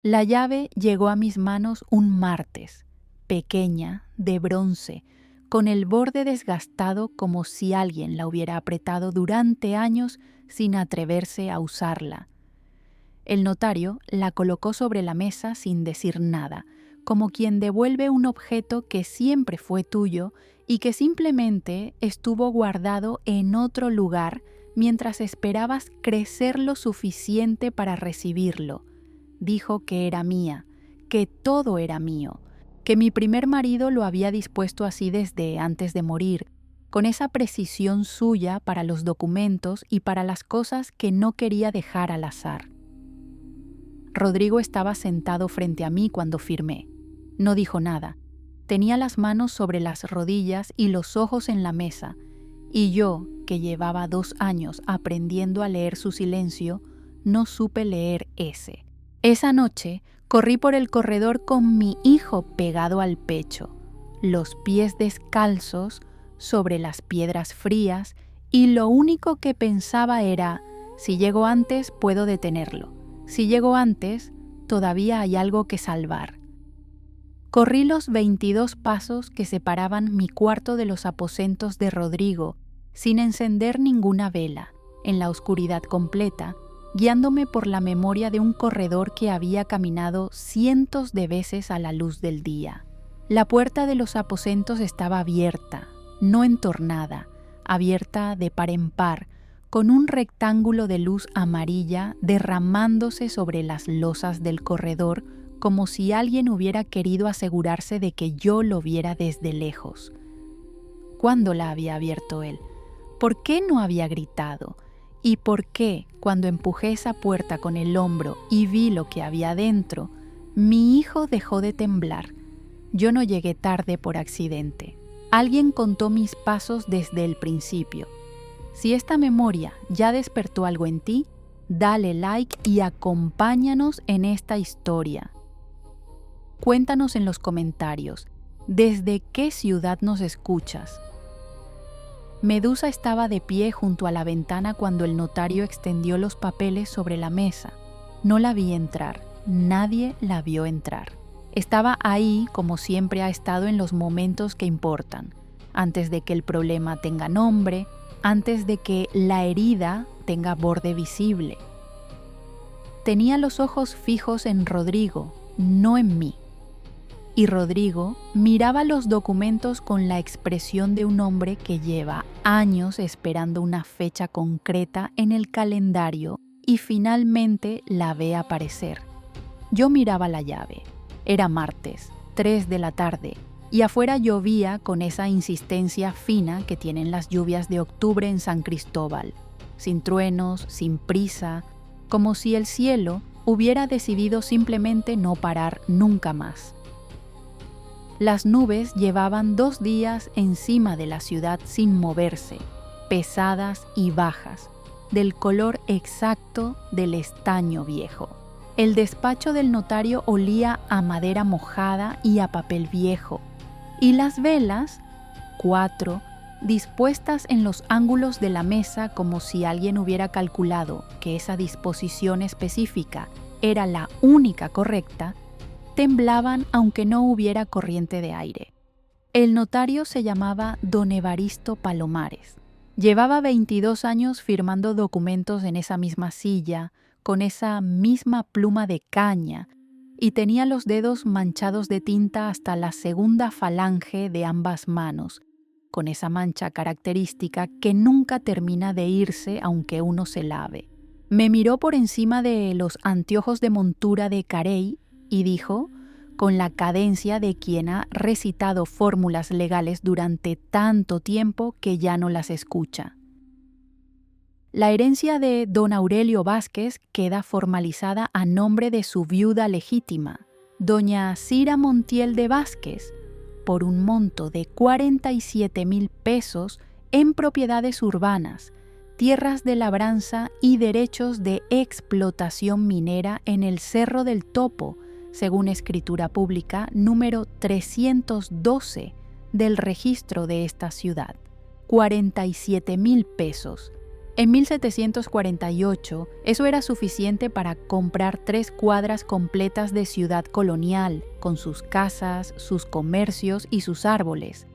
La llave llegó a mis manos un martes, pequeña, de bronce, con el borde desgastado como si alguien la hubiera apretado durante años sin atreverse a usarla. El notario la colocó sobre la mesa sin decir nada, como quien devuelve un objeto que siempre fue tuyo y que simplemente estuvo guardado en otro lugar mientras esperabas crecer lo suficiente para recibirlo. Dijo que era mía, que todo era mío, que mi primer marido lo había dispuesto así desde antes de morir, con esa precisión suya para los documentos y para las cosas que no quería dejar al azar. Rodrigo estaba sentado frente a mí cuando firmé. No dijo nada. Tenía las manos sobre las rodillas y los ojos en la mesa, y yo, que llevaba 2 años aprendiendo a leer su silencio, no supe leer ese. Esa noche corrí por el corredor con mi hijo pegado al pecho, los pies descalzos sobre las piedras frías, y lo único que pensaba era: si llego antes puedo detenerlo. Si llego antes, todavía hay algo que salvar. Corrí los 22 pasos que separaban mi cuarto de los aposentos de Rodrigo, sin encender ninguna vela, en la oscuridad completa, guiándome por la memoria de un corredor que había caminado cientos de veces a la luz del día. La puerta de los aposentos estaba abierta, no entornada, abierta de par en par, con un rectángulo de luz amarilla derramándose sobre las losas del corredor, como si alguien hubiera querido asegurarse de que yo lo viera desde lejos. ¿Cuándo la había abierto él? ¿Por qué no había gritado? ¿Y por qué, cuando empujé esa puerta con el hombro y vi lo que había dentro, mi hijo dejó de temblar? Yo no llegué tarde por accidente. Alguien contó mis pasos desde el principio. Si esta memoria ya despertó algo en ti, dale like y acompáñanos en esta historia. Cuéntanos en los comentarios, ¿desde qué ciudad nos escuchas? Medusa estaba de pie junto a la ventana cuando el notario extendió los papeles sobre la mesa. No la vi entrar, nadie la vio entrar. Estaba ahí como siempre ha estado en los momentos que importan, antes de que el problema tenga nombre, antes de que la herida tenga borde visible. Tenía los ojos fijos en Rodrigo, no en mí. Y Rodrigo miraba los documentos con la expresión de un hombre que lleva años esperando una fecha concreta en el calendario y finalmente la ve aparecer. Yo miraba la llave. Era martes, 3 de la tarde, y afuera llovía con esa insistencia fina que tienen las lluvias de octubre en San Cristóbal, sin truenos, sin prisa, como si el cielo hubiera decidido simplemente no parar nunca más. Las nubes llevaban 2 días encima de la ciudad sin moverse, pesadas y bajas, del color exacto del estaño viejo. El despacho del notario olía a madera mojada y a papel viejo, y las velas, 4, dispuestas en los ángulos de la mesa como si alguien hubiera calculado que esa disposición específica era la única correcta, temblaban aunque no hubiera corriente de aire. El notario se llamaba Don Evaristo Palomares. Llevaba 22 años firmando documentos en esa misma silla, con esa misma pluma de caña, y tenía los dedos manchados de tinta hasta la segunda falange de ambas manos, con esa mancha característica que nunca termina de irse aunque uno se lave. Me miró por encima de los anteojos de montura de Carey y dijo, con la cadencia de quien ha recitado fórmulas legales durante tanto tiempo que ya no las escucha: la herencia de don Aurelio Vázquez queda formalizada a nombre de su viuda legítima, doña Cira Montiel de Vázquez, por un monto de 47,000 pesos en propiedades urbanas, tierras de labranza y derechos de explotación minera en el Cerro del Topo, según escritura pública número 312 del registro de esta ciudad. 47,000 pesos. En 1748, eso era suficiente para comprar 3 cuadras completas de ciudad colonial, con sus casas, sus comercios y sus árboles.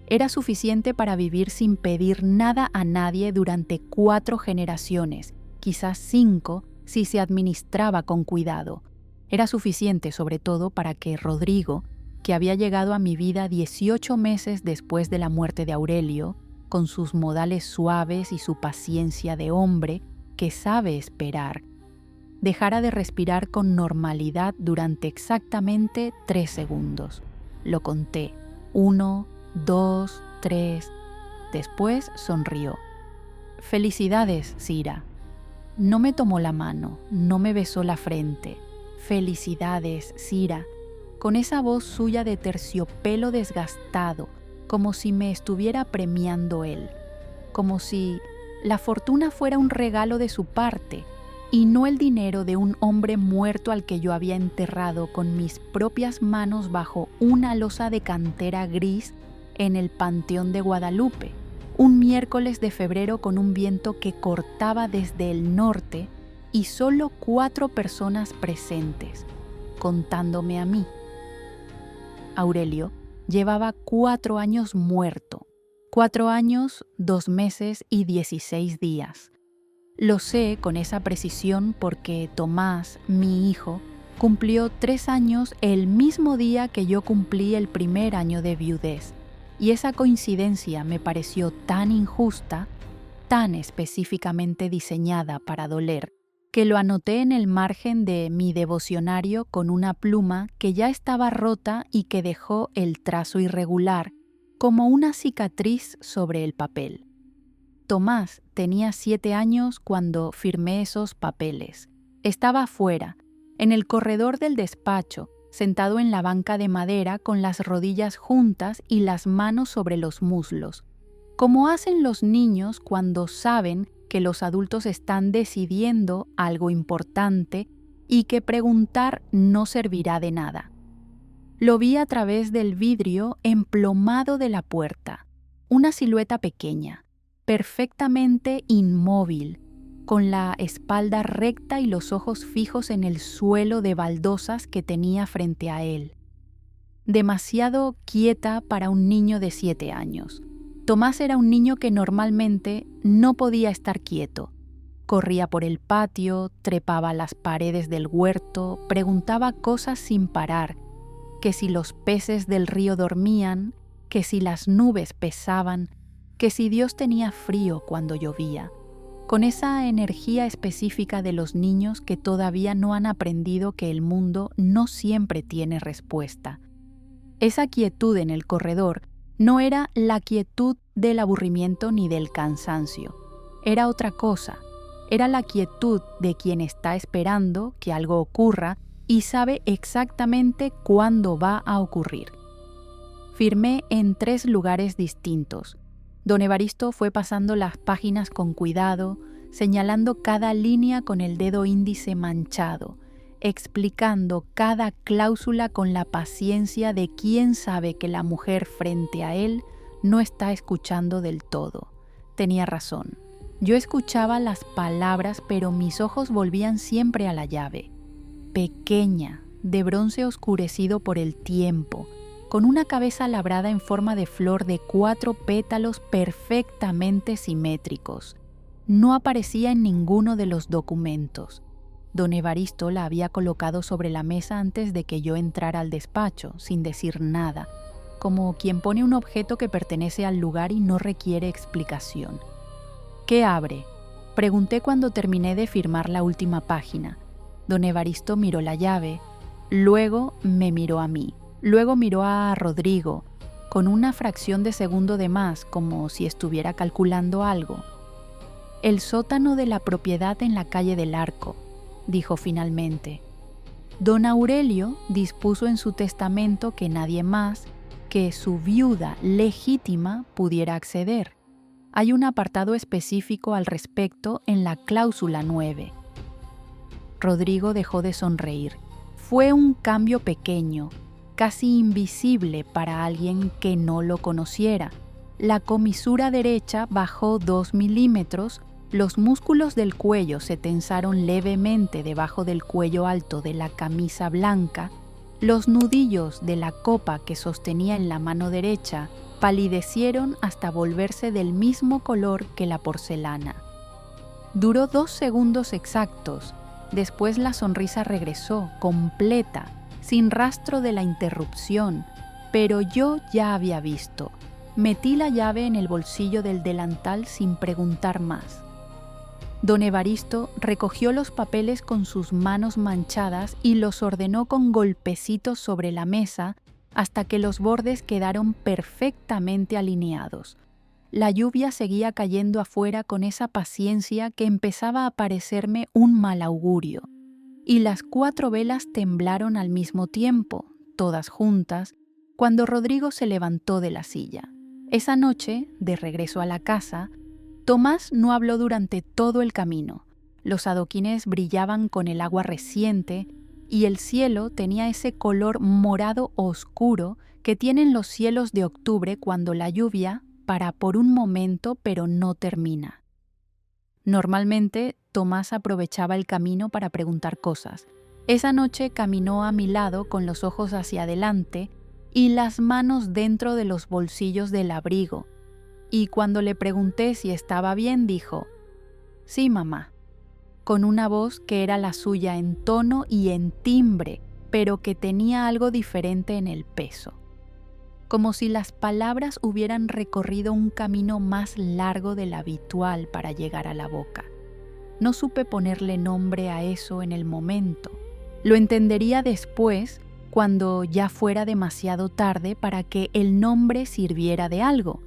Era suficiente para vivir sin pedir nada a nadie durante 4 generaciones, quizás 5 si se administraba con cuidado. Era suficiente sobre todo para que Rodrigo, que había llegado a mi vida 18 meses después de la muerte de Aurelio, con sus modales suaves y su paciencia de hombre que sabe esperar, dejara de respirar con normalidad durante exactamente 3 segundos. Lo conté. 1, 2, 3. Después sonrió. «Felicidades, Sira». No me tomó la mano, no me besó la frente. «Felicidades, Sira», con esa voz suya de terciopelo desgastado, como si me estuviera premiando él, como si la fortuna fuera un regalo de su parte y no el dinero de un hombre muerto al que yo había enterrado con mis propias manos bajo una losa de cantera gris en el Panteón de Guadalupe, un miércoles de febrero con un viento que cortaba desde el norte y solo 4 personas presentes, contándome a mí. Aurelio llevaba 4 años muerto, 4 años, 2 meses y 16 días. Lo sé con esa precisión porque Tomás, mi hijo, cumplió 3 años el mismo día que yo cumplí el primer año de viudez, y esa coincidencia me pareció tan injusta, tan específicamente diseñada para doler, que lo anoté en el margen de mi devocionario con una pluma que ya estaba rota y que dejó el trazo irregular, como una cicatriz sobre el papel. Tomás tenía 7 años cuando firmé esos papeles. Estaba afuera, en el corredor del despacho, sentado en la banca de madera con las rodillas juntas y las manos sobre los muslos, como hacen los niños cuando saben que los adultos están decidiendo algo importante y que preguntar no servirá de nada. Lo vi a través del vidrio emplomado de la puerta, una silueta pequeña, perfectamente inmóvil, con la espalda recta y los ojos fijos en el suelo de baldosas que tenía frente a él. Demasiado quieta para un niño de 7 años. Tomás era un niño que normalmente no podía estar quieto. Corría por el patio, trepaba las paredes del huerto, preguntaba cosas sin parar, que si los peces del río dormían, que si las nubes pesaban, que si Dios tenía frío cuando llovía, con esa energía específica de los niños que todavía no han aprendido que el mundo no siempre tiene respuesta. Esa quietud en el corredor no era la quietud del aburrimiento ni del cansancio. Era otra cosa. Era la quietud de quien está esperando que algo ocurra y sabe exactamente cuándo va a ocurrir. Firmé en 3 lugares distintos. Don Evaristo fue pasando las páginas con cuidado, señalando cada línea con el dedo índice manchado, explicando cada cláusula con la paciencia de quien sabe que la mujer frente a él no está escuchando del todo. Tenía razón. Yo escuchaba las palabras, pero mis ojos volvían siempre a la llave. Pequeña, de bronce oscurecido por el tiempo, con una cabeza labrada en forma de flor de 4 pétalos perfectamente simétricos. No aparecía en ninguno de los documentos. Don Evaristo la había colocado sobre la mesa antes de que yo entrara al despacho, sin decir nada, como quien pone un objeto que pertenece al lugar y no requiere explicación. «¿Qué abre?», pregunté cuando terminé de firmar la última página. Don Evaristo miró la llave, luego me miró a mí, luego miró a Rodrigo, con una fracción de segundo de más, como si estuviera calculando algo. «El sótano de la propiedad en la calle del Arco», dijo finalmente. Don Aurelio dispuso en su testamento que nadie más que su viuda legítima pudiera acceder. Hay un apartado específico al respecto en la cláusula 9. Rodrigo dejó de sonreír. Fue un cambio pequeño, casi invisible para alguien que no lo conociera. La comisura derecha bajó 2 milímetros Los músculos del cuello se tensaron levemente debajo del cuello alto de la camisa blanca, los nudillos de la copa que sostenía en la mano derecha palidecieron hasta volverse del mismo color que la porcelana. Duró 2 segundos exactos, después la sonrisa regresó, completa, sin rastro de la interrupción, pero yo ya había visto. Metí la llave en el bolsillo del delantal sin preguntar más. Don Evaristo recogió los papeles con sus manos manchadas y los ordenó con golpecitos sobre la mesa hasta que los bordes quedaron perfectamente alineados. La lluvia seguía cayendo afuera con esa paciencia que empezaba a parecerme un mal augurio, y las 4 velas temblaron al mismo tiempo, todas juntas, cuando Rodrigo se levantó de la silla. Esa noche, de regreso a la casa, Tomás no habló durante todo el camino. Los adoquines brillaban con el agua reciente y el cielo tenía ese color morado oscuro que tienen los cielos de octubre cuando la lluvia para por un momento pero no termina. Normalmente, Tomás aprovechaba el camino para preguntar cosas. Esa noche caminó a mi lado con los ojos hacia adelante y las manos dentro de los bolsillos del abrigo, y cuando le pregunté si estaba bien, dijo: «Sí, mamá», con una voz que era la suya en tono y en timbre, pero que tenía algo diferente en el peso. Como si las palabras hubieran recorrido un camino más largo del habitual para llegar a la boca. No supe ponerle nombre a eso en el momento. Lo entendería después, cuando ya fuera demasiado tarde para que el nombre sirviera de algo.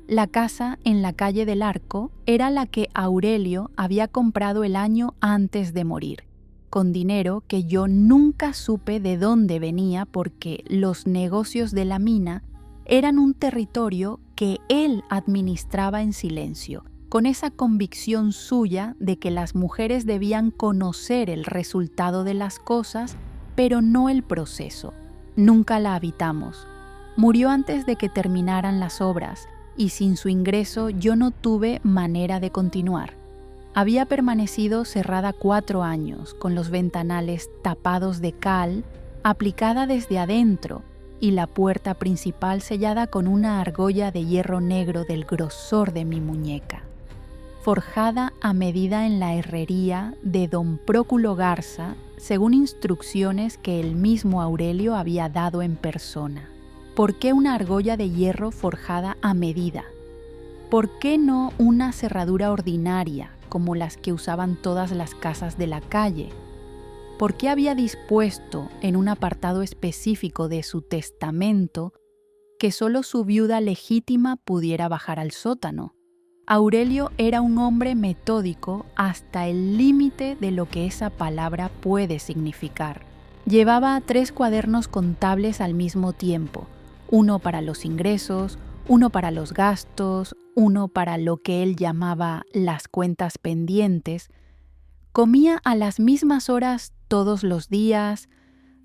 La casa en la calle del Arco era la que Aurelio había comprado el año antes de morir, con dinero que yo nunca supe de dónde venía porque los negocios de la mina eran un territorio que él administraba en silencio, con esa convicción suya de que las mujeres debían conocer el resultado de las cosas, pero no el proceso. Nunca la habitamos. Murió antes de que terminaran las obras, y sin su ingreso yo no tuve manera de continuar. Había permanecido cerrada 4 años, con los ventanales tapados de cal, aplicada desde adentro, y la puerta principal sellada con una argolla de hierro negro del grosor de mi muñeca. Forjada a medida en la herrería de don Próculo Garza, según instrucciones que el mismo Aurelio había dado en persona. ¿Por qué una argolla de hierro forjada a medida? ¿Por qué no una cerradura ordinaria, como las que usaban todas las casas de la calle? ¿Por qué había dispuesto en un apartado específico de su testamento que solo su viuda legítima pudiera bajar al sótano? Aurelio era un hombre metódico hasta el límite de lo que esa palabra puede significar. Llevaba 3 cuadernos contables al mismo tiempo, uno para los ingresos, uno para los gastos, uno para lo que él llamaba las cuentas pendientes. Comía a las mismas horas todos los días,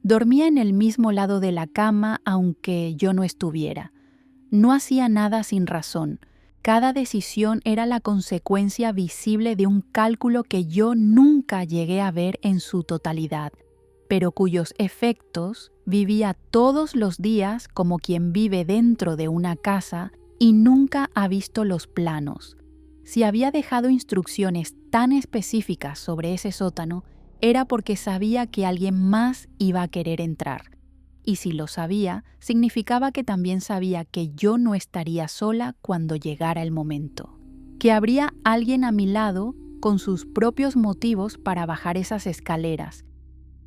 dormía en el mismo lado de la cama aunque yo no estuviera. No hacía nada sin razón. Cada decisión era la consecuencia visible de un cálculo que yo nunca llegué a ver en su totalidad, pero cuyos efectos vivía todos los días como quien vive dentro de una casa y nunca ha visto los planos. Si había dejado instrucciones tan específicas sobre ese sótano, era porque sabía que alguien más iba a querer entrar. Y si lo sabía, significaba que también sabía que yo no estaría sola cuando llegara el momento. Que habría alguien a mi lado con sus propios motivos para bajar esas escaleras.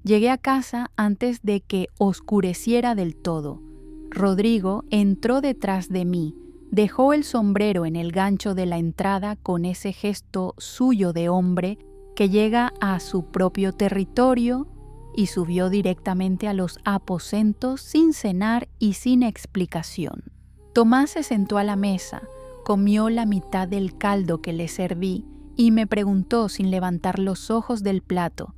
Llegué a casa antes de que oscureciera del todo. Rodrigo entró detrás de mí, dejó el sombrero en el gancho de la entrada con ese gesto suyo de hombre que llega a su propio territorio y subió directamente a los aposentos sin cenar y sin explicación. Tomás se sentó a la mesa, comió la mitad del caldo que le serví y me preguntó sin levantar los ojos del plato: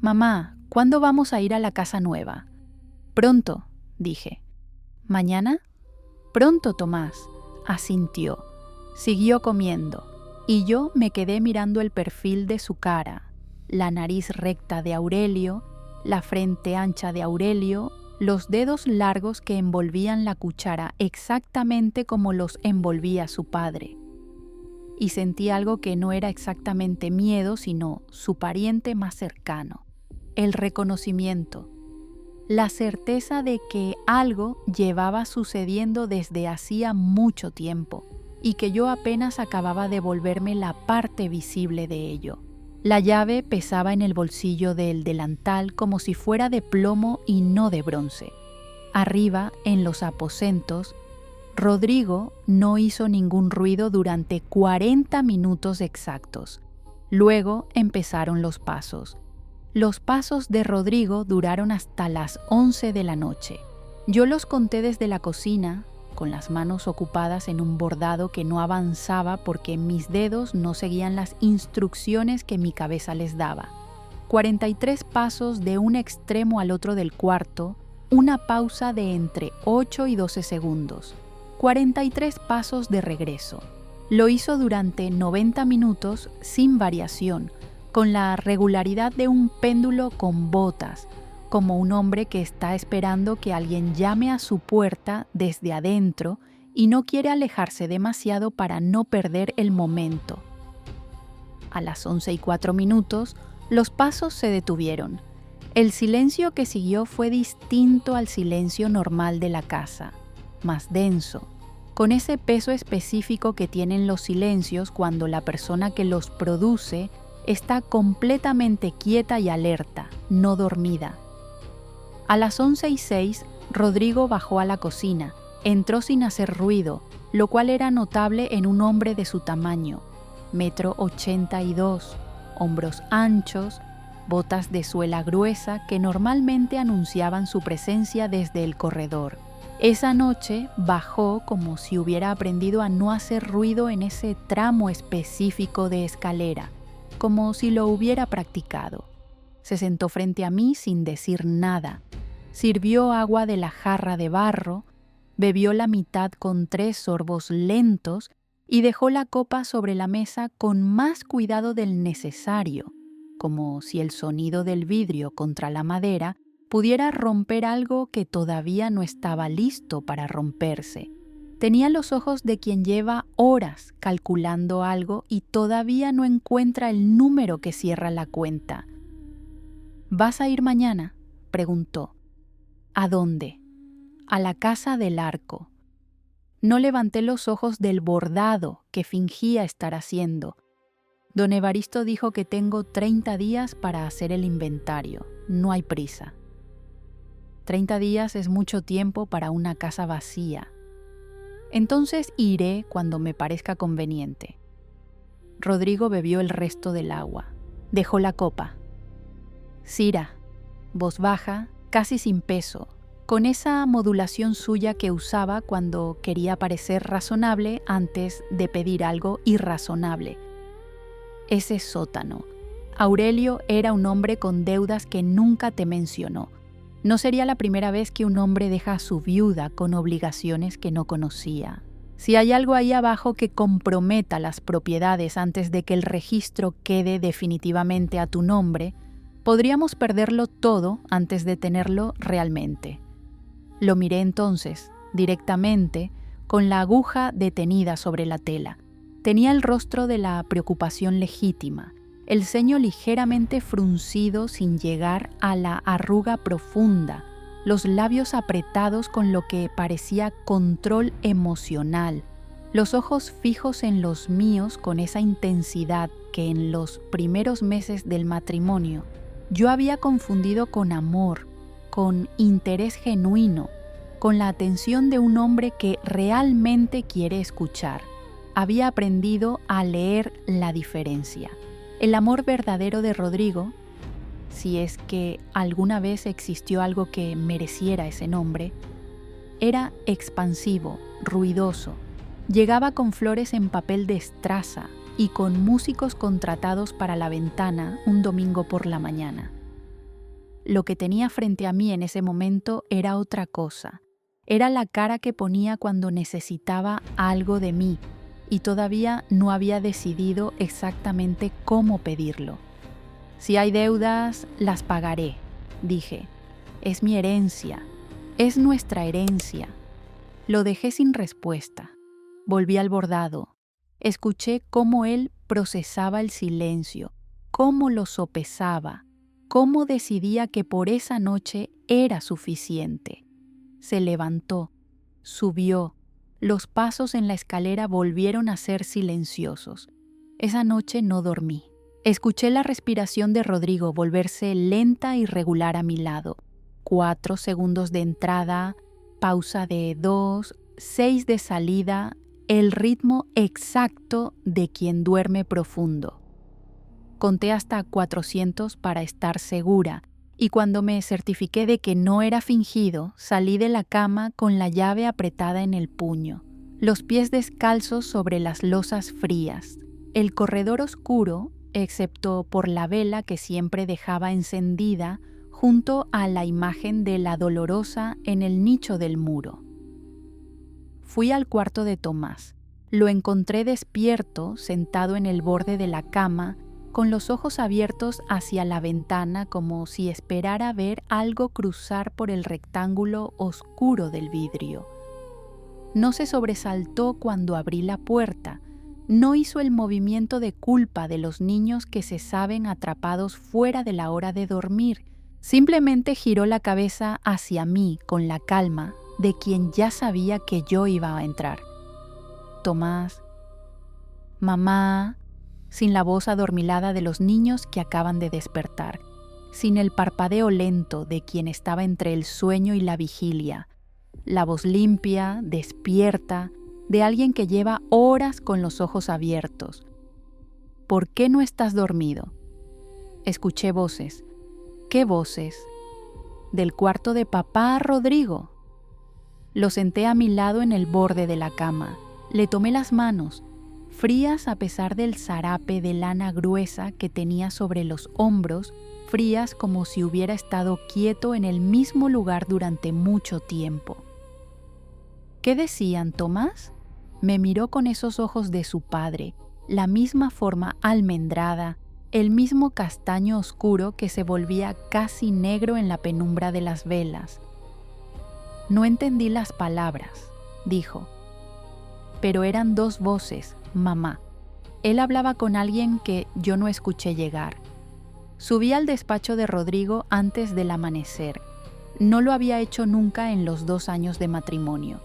«Mamá, ¿cuándo vamos a ir a la casa nueva?» «Pronto», dije. «¿Mañana?» «Pronto, Tomás», asintió. Siguió comiendo. y yo me quedé mirando el perfil de su cara, la nariz recta de Aurelio, la frente ancha de Aurelio, los dedos largos que envolvían la cuchara exactamente como los envolvía su padre. Y sentí algo que no era exactamente miedo, sino su pariente más cercano, el reconocimiento, la certeza de que algo llevaba sucediendo desde hacía mucho tiempo y que yo apenas acababa de volverme la parte visible de ello. La llave pesaba en el bolsillo del delantal como si fuera de plomo y no de bronce. Arriba, en los aposentos, Rodrigo no hizo ningún ruido durante 40 minutos exactos. Luego empezaron los pasos. Los pasos de Rodrigo duraron hasta las 11 de la noche. Yo los conté desde la cocina, con las manos ocupadas en un bordado que no avanzaba porque mis dedos no seguían las instrucciones que mi cabeza les daba. 43 pasos de un extremo al otro del cuarto, una pausa de entre 8 y 12 segundos. 43 pasos de regreso. Lo hizo durante 90 minutos sin variación, con la regularidad de un péndulo con botas, como un hombre que está esperando que alguien llame a su puerta desde adentro y no quiere alejarse demasiado para no perder el momento. A las 11:04, los pasos se detuvieron. El silencio que siguió fue distinto al silencio normal de la casa, más denso, con ese peso específico que tienen los silencios cuando la persona que los produce está completamente quieta y alerta, no dormida. A las 11:06, Rodrigo bajó a la cocina, entró sin hacer ruido, lo cual era notable en un hombre de su tamaño, 1,82 m, hombros anchos, botas de suela gruesa que normalmente anunciaban su presencia desde el corredor. Esa noche bajó como si hubiera aprendido a no hacer ruido en ese tramo específico de escalera, como si lo hubiera practicado. Se sentó frente a mí sin decir nada. Sirvió agua de la jarra de barro, bebió la mitad con 3 sorbos lentos y dejó la copa sobre la mesa con más cuidado del necesario, como si el sonido del vidrio contra la madera pudiera romper algo que todavía no estaba listo para romperse. Tenía los ojos de quien lleva horas calculando algo y todavía no encuentra el número que cierra la cuenta. ¿Vas a ir mañana?, preguntó. ¿A dónde? A la casa del arco. No levanté los ojos del bordado que fingía estar haciendo. Don Evaristo dijo que tengo 30 días para hacer el inventario. No hay prisa. 30 días es mucho tiempo para una casa vacía. Entonces iré cuando me parezca conveniente. Rodrigo bebió el resto del agua. Dejó la copa. Cira, voz baja, casi sin peso, con esa modulación suya que usaba cuando quería parecer razonable antes de pedir algo irrazonable. Ese sótano. Aurelio era un hombre con deudas que nunca te mencionó. No sería la primera vez que un hombre deja a su viuda con obligaciones que no conocía. Si hay algo ahí abajo que comprometa las propiedades antes de que el registro quede definitivamente a tu nombre, podríamos perderlo todo antes de tenerlo realmente. Lo miré entonces, directamente, con la aguja detenida sobre la tela. Tenía el rostro de la preocupación legítima, el ceño ligeramente fruncido sin llegar a la arruga profunda, los labios apretados con lo que parecía control emocional, los ojos fijos en los míos con esa intensidad que en los primeros meses del matrimonio yo había confundido con amor, con interés genuino, con la atención de un hombre que realmente quiere escuchar. Había aprendido a leer la diferencia. El amor verdadero de Rodrigo, si es que alguna vez existió algo que mereciera ese nombre, era expansivo, ruidoso. Llegaba con flores en papel de estraza y con músicos contratados para la ventana un domingo por la mañana. Lo que tenía frente a mí en ese momento era otra cosa. Era la cara que ponía cuando necesitaba algo de mí, y todavía no había decidido exactamente cómo pedirlo. Si hay deudas, las pagaré, dije. Es mi herencia, es nuestra herencia. Lo dejé sin respuesta. Volví al bordado. Escuché cómo él procesaba el silencio, cómo lo sopesaba, cómo decidía que por esa noche era suficiente. Se levantó, subió. Los pasos en la escalera volvieron a ser silenciosos. Esa noche no dormí. Escuché la respiración de Rodrigo volverse lenta y regular a mi lado. 4 segundos de entrada, pausa de 2, 6 de salida, el ritmo exacto de quien duerme profundo. Conté hasta 400 para estar segura, y cuando me certifiqué de que no era fingido, salí de la cama con la llave apretada en el puño, los pies descalzos sobre las losas frías, el corredor oscuro, excepto por la vela que siempre dejaba encendida junto a la imagen de la dolorosa en el nicho del muro. Fui al cuarto de Tomás. Lo encontré despierto, sentado en el borde de la cama, con los ojos abiertos hacia la ventana como si esperara ver algo cruzar por el rectángulo oscuro del vidrio. No se sobresaltó cuando abrí la puerta, no hizo el movimiento de culpa de los niños que se saben atrapados fuera de la hora de dormir, simplemente giró la cabeza hacia mí con la calma de quien ya sabía que yo iba a entrar. Tomás, mamá, sin la voz adormilada de los niños que acaban de despertar, sin el parpadeo lento de quien estaba entre el sueño y la vigilia, la voz limpia, despierta, de alguien que lleva horas con los ojos abiertos. ¿Por qué no estás dormido? Escuché voces. ¿Qué voces? Del cuarto de papá, Rodrigo. Lo senté a mi lado en el borde de la cama. Le tomé las manos, frías a pesar del zarape de lana gruesa que tenía sobre los hombros, frías como si hubiera estado quieto en el mismo lugar durante mucho tiempo. ¿Qué decían, Tomás? Me miró con esos ojos de su padre, la misma forma almendrada, el mismo castaño oscuro que se volvía casi negro en la penumbra de las velas. No entendí las palabras, dijo. Pero eran 2 voces, mamá. Él hablaba con alguien que yo no escuché llegar. Subí al despacho de Rodrigo antes del amanecer. No lo había hecho nunca en los 2 años de matrimonio.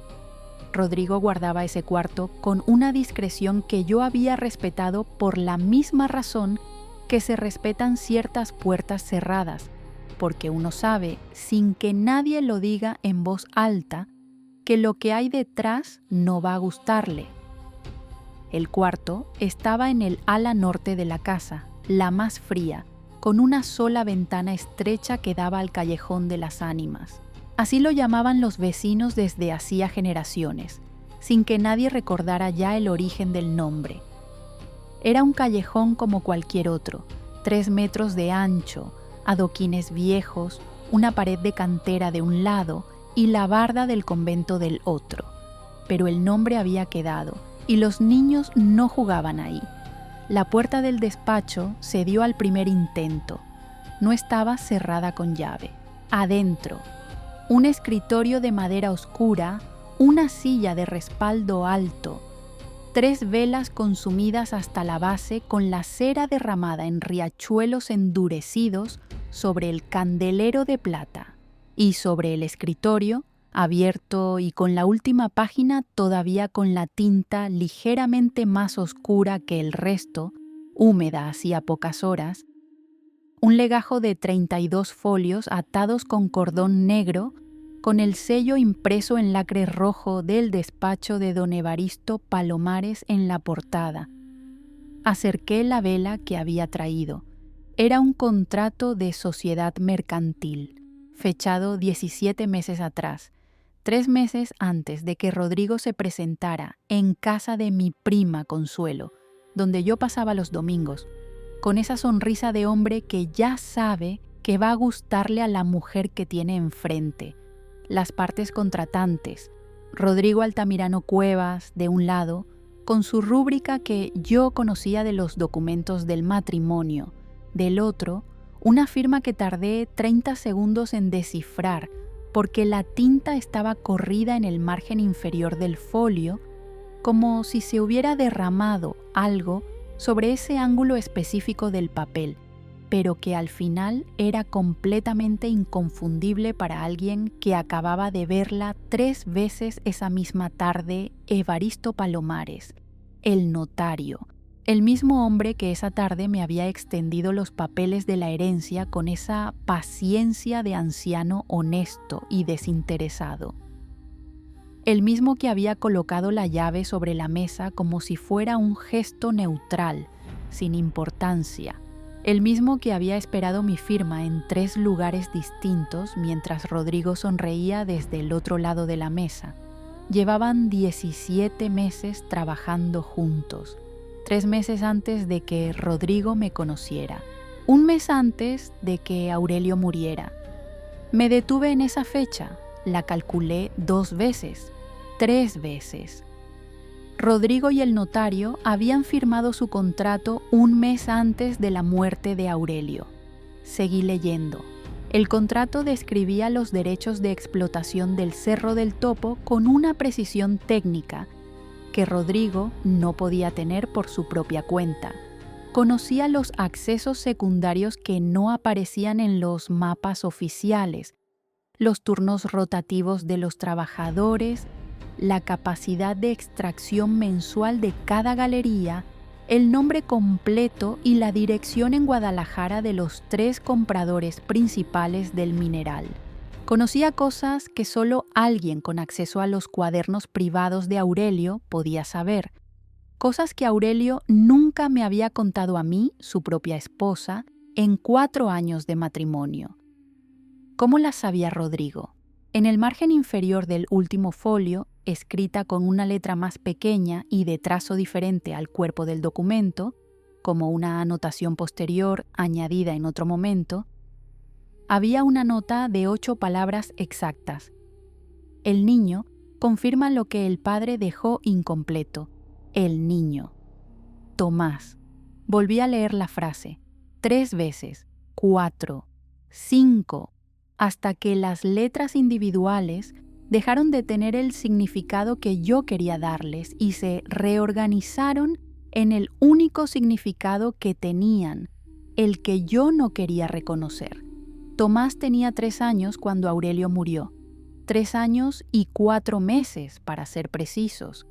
Rodrigo guardaba ese cuarto con una discreción que yo había respetado por la misma razón que se respetan ciertas puertas cerradas, porque uno sabe, sin que nadie lo diga en voz alta, que lo que hay detrás no va a gustarle. El cuarto estaba en el ala norte de la casa, la más fría, con una sola ventana estrecha que daba al callejón de las ánimas. Así lo llamaban los vecinos desde hacía generaciones, sin que nadie recordara ya el origen del nombre. Era un callejón como cualquier otro, 3 metros de ancho, adoquines viejos, una pared de cantera de un lado y la barda del convento del otro. Pero el nombre había quedado y los niños no jugaban ahí. La puerta del despacho se dio al primer intento. No estaba cerrada con llave. Adentro, un escritorio de madera oscura, una silla de respaldo alto, 3 velas consumidas hasta la base con la cera derramada en riachuelos endurecidos sobre el candelero de plata, y sobre el escritorio, abierto y con la última página todavía con la tinta ligeramente más oscura que el resto, húmeda hacía pocas horas, un legajo de 32 folios atados con cordón negro, con el sello impreso en lacre rojo del despacho de don Evaristo Palomares en la portada. Acerqué la vela que había traído. Era un contrato de sociedad mercantil, fechado 17 meses atrás, 3 meses antes de que Rodrigo se presentara en casa de mi prima Consuelo, donde yo pasaba los domingos, con esa sonrisa de hombre que ya sabe que va a gustarle a la mujer que tiene enfrente. Las partes contratantes, Rodrigo Altamirano Cuevas, de un lado, con su rúbrica que yo conocía de los documentos del matrimonio. Del otro, una firma que tardé 30 segundos en descifrar porque la tinta estaba corrida en el margen inferior del folio, como si se hubiera derramado algo sobre ese ángulo específico del papel, pero que al final era completamente inconfundible para alguien que acababa de verla 3 veces esa misma tarde: Evaristo Palomares, el notario, el mismo hombre que esa tarde me había extendido los papeles de la herencia con esa paciencia de anciano honesto y desinteresado. El mismo que había colocado la llave sobre la mesa como si fuera un gesto neutral, sin importancia. El mismo que había esperado mi firma en 3 lugares distintos mientras Rodrigo sonreía desde el otro lado de la mesa. Llevaban 17 meses trabajando juntos. 3 meses antes de que Rodrigo me conociera. 1 mes antes de que Aurelio muriera. Me detuve en esa fecha. La calculé 2 veces, 3 veces. Rodrigo y el notario habían firmado su contrato 1 mes antes de la muerte de Aurelio. Seguí leyendo. El contrato describía los derechos de explotación del Cerro del Topo con una precisión técnica que Rodrigo no podía tener por su propia cuenta. Conocía los accesos secundarios que no aparecían en los mapas oficiales, los turnos rotativos de los trabajadores, la capacidad de extracción mensual de cada galería, el nombre completo y la dirección en Guadalajara de los 3 compradores principales del mineral. Conocía cosas que solo alguien con acceso a los cuadernos privados de Aurelio podía saber. Cosas que Aurelio nunca me había contado a mí, su propia esposa, en 4 años de matrimonio. ¿Cómo las sabía Rodrigo? En el margen inferior del último folio, escrita con una letra más pequeña y de trazo diferente al cuerpo del documento, como una anotación posterior añadida en otro momento, había una nota de 8 palabras exactas. El niño confirma lo que el padre dejó incompleto. El niño. Tomás. Volví a leer la frase. 3 veces. 4. 5. Hasta que las letras individuales dejaron de tener el significado que yo quería darles y se reorganizaron en el único significado que tenían, el que yo no quería reconocer. Tomás tenía 3 años cuando Aurelio murió. 3 años y 4 meses, para ser precisos.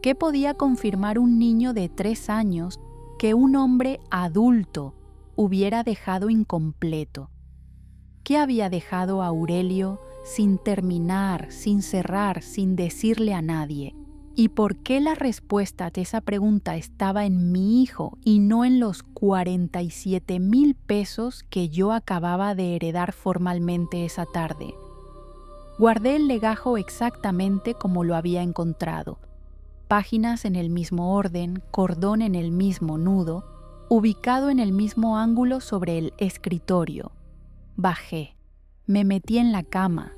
¿Qué podía confirmar un niño de 3 años que un hombre adulto hubiera dejado incompleto? ¿Qué había dejado a Aurelio sin terminar, sin cerrar, sin decirle a nadie? ¿Y por qué la respuesta a esa pregunta estaba en mi hijo y no en los 47,000 pesos que yo acababa de heredar formalmente esa tarde? Guardé el legajo exactamente como lo había encontrado. Páginas en el mismo orden, cordón en el mismo nudo, ubicado en el mismo ángulo sobre el escritorio. Bajé. Me metí en la cama.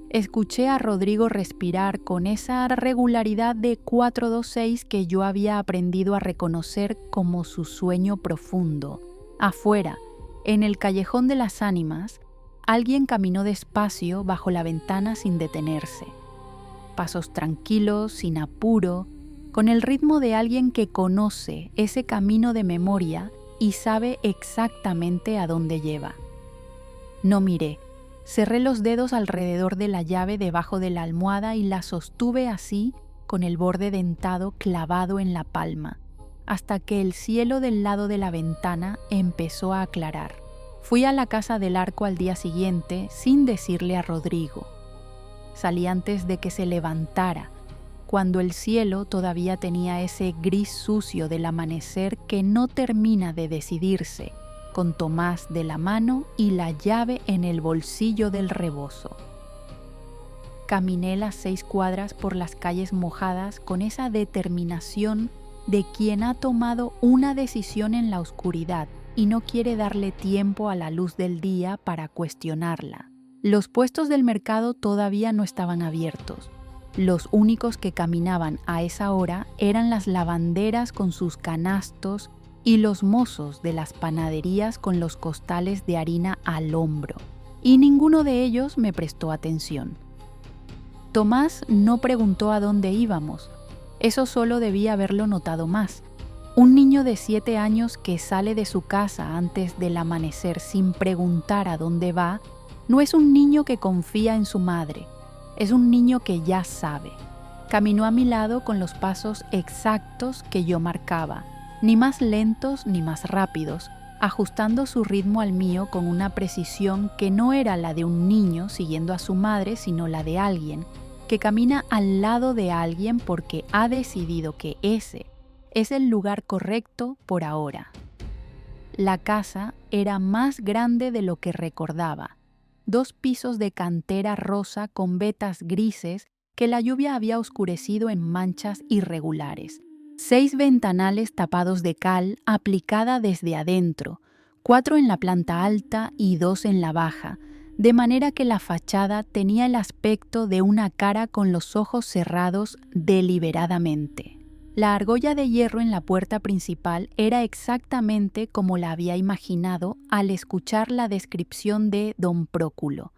Escuché a Rodrigo respirar con esa regularidad de 4-2-6 que yo había aprendido a reconocer como su sueño profundo. Afuera, en el callejón de las ánimas, alguien caminó despacio bajo la ventana sin detenerse. Pasos tranquilos, sin apuro, con el ritmo de alguien que conoce ese camino de memoria y sabe exactamente a dónde lleva. No miré. Cerré los dedos alrededor de la llave debajo de la almohada y la sostuve así, con el borde dentado clavado en la palma, hasta que el cielo del lado de la ventana empezó a aclarar. Fui a la casa del Arco al día siguiente sin decirle a Rodrigo. Salí antes de que se levantara, cuando el cielo todavía tenía ese gris sucio del amanecer que no termina de decidirse, con Tomás de la mano y la llave en el bolsillo del rebozo. Caminé las 6 cuadras por las calles mojadas con esa determinación de quien ha tomado una decisión en la oscuridad y no quiere darle tiempo a la luz del día para cuestionarla. Los puestos del mercado todavía no estaban abiertos. Los únicos que caminaban a esa hora eran las lavanderas con sus canastos y los mozos de las panaderías con los costales de harina al hombro, y ninguno de ellos me prestó atención. Tomás no preguntó a dónde íbamos. Eso solo debía haberlo notado más. Un niño de 7 años que sale de su casa antes del amanecer sin preguntar a dónde va, no es un niño que confía en su madre, es un niño que ya sabe. Caminó a mi lado con los pasos exactos que yo marcaba, ni más lentos ni más rápidos, ajustando su ritmo al mío con una precisión que no era la de un niño siguiendo a su madre, sino la de alguien que camina al lado de alguien porque ha decidido que ese es el lugar correcto por ahora. La casa era más grande de lo que recordaba. 2 pisos de cantera rosa con vetas grises que la lluvia había oscurecido en manchas irregulares. 6 ventanales tapados de cal aplicada desde adentro, 4 en la planta alta y 2 en la baja, de manera que la fachada tenía el aspecto de una cara con los ojos cerrados deliberadamente. La argolla de hierro en la puerta principal era exactamente como la había imaginado al escuchar la descripción de don Próculo,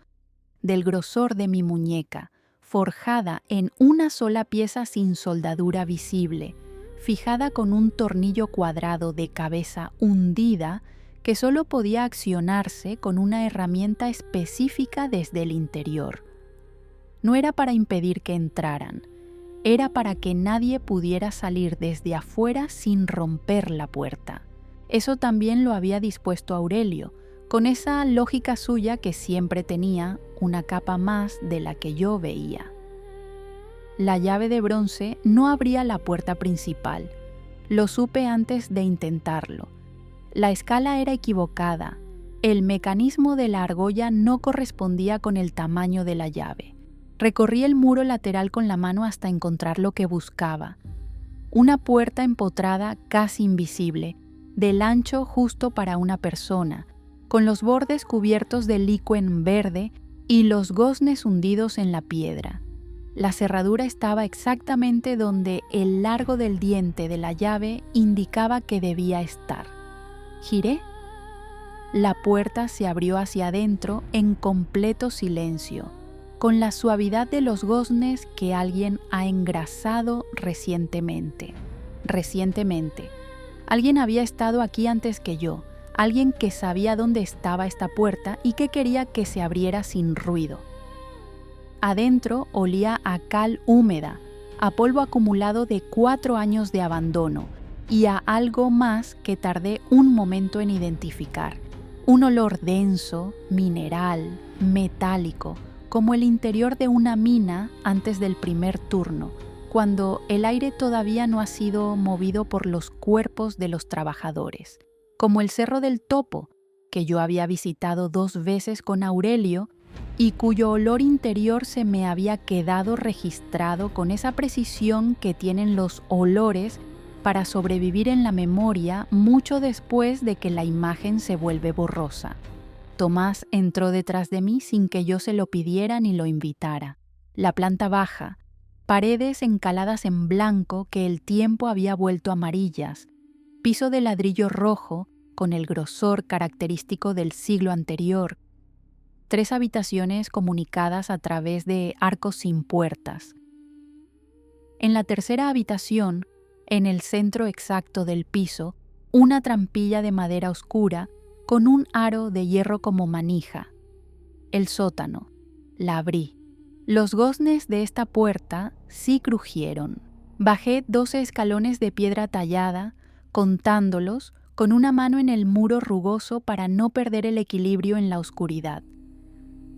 del grosor de mi muñeca, forjada en una sola pieza sin soldadura visible, fijada con un tornillo cuadrado de cabeza hundida que solo podía accionarse con una herramienta específica desde el interior. No era para impedir que entraran, era para que nadie pudiera salir desde afuera sin romper la puerta. Eso también lo había dispuesto Aurelio, con esa lógica suya que siempre tenía una capa más de la que yo veía. La llave de bronce no abría la puerta principal. Lo supe antes de intentarlo. La escala era equivocada. El mecanismo de la argolla no correspondía con el tamaño de la llave. Recorrí el muro lateral con la mano hasta encontrar lo que buscaba. Una puerta empotrada casi invisible, del ancho justo para una persona, con los bordes cubiertos de licuen verde y los goznes hundidos en la piedra. La cerradura estaba exactamente donde el largo del diente de la llave indicaba que debía estar. Giré. La puerta se abrió hacia adentro en completo silencio, con la suavidad de los goznes que alguien ha engrasado recientemente. Alguien había estado aquí antes que yo, alguien que sabía dónde estaba esta puerta y que quería que se abriera sin ruido. Adentro olía a cal húmeda, a polvo acumulado de 4 años de abandono y a algo más que tardé un momento en identificar. Un olor denso, mineral, metálico, como el interior de una mina antes del primer turno, cuando el aire todavía no ha sido movido por los cuerpos de los trabajadores, como el Cerro del Topo, que yo había visitado 2 veces con Aurelio y cuyo olor interior se me había quedado registrado con esa precisión que tienen los olores para sobrevivir en la memoria mucho después de que la imagen se vuelve borrosa. Tomás entró detrás de mí sin que yo se lo pidiera ni lo invitara. La planta baja, paredes encaladas en blanco que el tiempo había vuelto amarillas, piso de ladrillo rojo con el grosor característico del siglo anterior, 3 habitaciones comunicadas a través de arcos sin puertas. En la tercera habitación, en el centro exacto del piso, una trampilla de madera oscura con un aro de hierro como manija. El sótano. La abrí. Los goznes de esta puerta sí crujieron. Bajé 12 escalones de piedra tallada, contándolos con una mano en el muro rugoso para no perder el equilibrio en la oscuridad.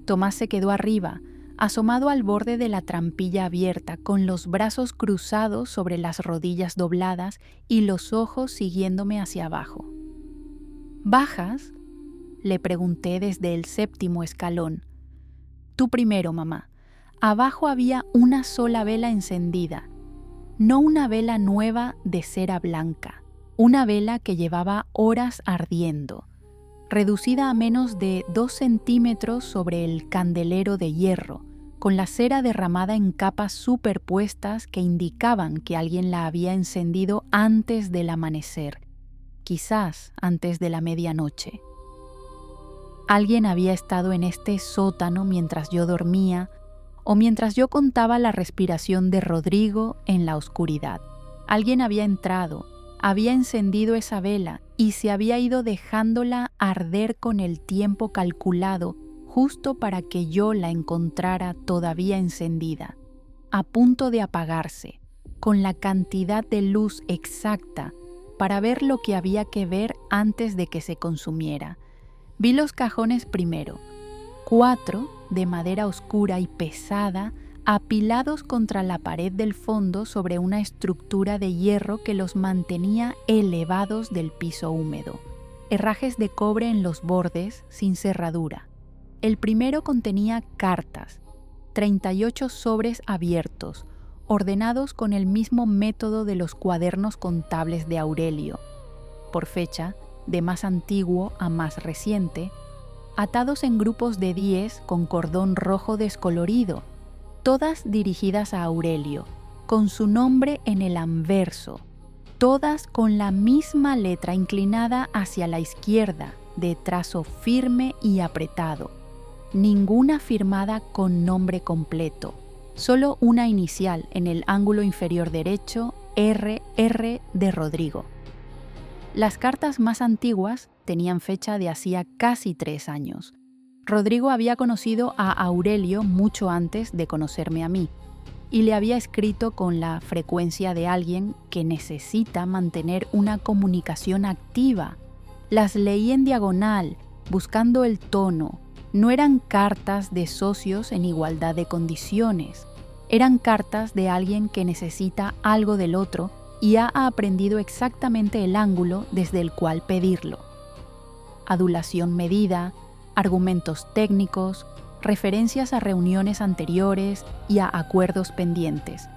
Tomás se quedó arriba, asomado al borde de la trampilla abierta, con los brazos cruzados sobre las rodillas dobladas y los ojos siguiéndome hacia abajo. ¿Bajas?, le pregunté desde el 7º escalón. Tú primero, mamá. Abajo había una sola vela encendida, no una vela nueva de cera blanca, una vela que llevaba horas ardiendo, reducida a menos de 2 centímetros sobre el candelero de hierro, con la cera derramada en capas superpuestas que indicaban que alguien la había encendido antes del amanecer, quizás antes de la medianoche. Alguien había estado en este sótano mientras yo dormía o mientras yo contaba la respiración de Rodrigo en la oscuridad. Alguien había entrado, había encendido esa vela y se había ido dejándola arder con el tiempo calculado justo para que yo la encontrara todavía encendida, a punto de apagarse, con la cantidad de luz exacta para ver lo que había que ver antes de que se consumiera. Vi los cajones primero, 4 de madera oscura y pesada, apilados contra la pared del fondo sobre una estructura de hierro que los mantenía elevados del piso húmedo. Herrajes de cobre en los bordes, sin cerradura. El primero contenía cartas, 38 sobres abiertos, ordenados con el mismo método de los cuadernos contables de Aurelio, por fecha, de más antiguo a más reciente, atados en grupos de 10 con cordón rojo descolorido, todas dirigidas a Aurelio, con su nombre en el anverso, todas con la misma letra inclinada hacia la izquierda, de trazo firme y apretado, ninguna firmada con nombre completo, solo una inicial en el ángulo inferior derecho, RR de Rodrigo. Las cartas más antiguas tenían fecha de hacía casi 3 años. Rodrigo había conocido a Aurelio mucho antes de conocerme a mí, y le había escrito con la frecuencia de alguien que necesita mantener una comunicación activa. Las leí en diagonal, buscando el tono. No eran cartas de socios en igualdad de condiciones. Eran cartas de alguien que necesita algo del otro y ha aprendido exactamente el ángulo desde el cual pedirlo. Adulación medida, argumentos técnicos, referencias a reuniones anteriores y a acuerdos pendientes.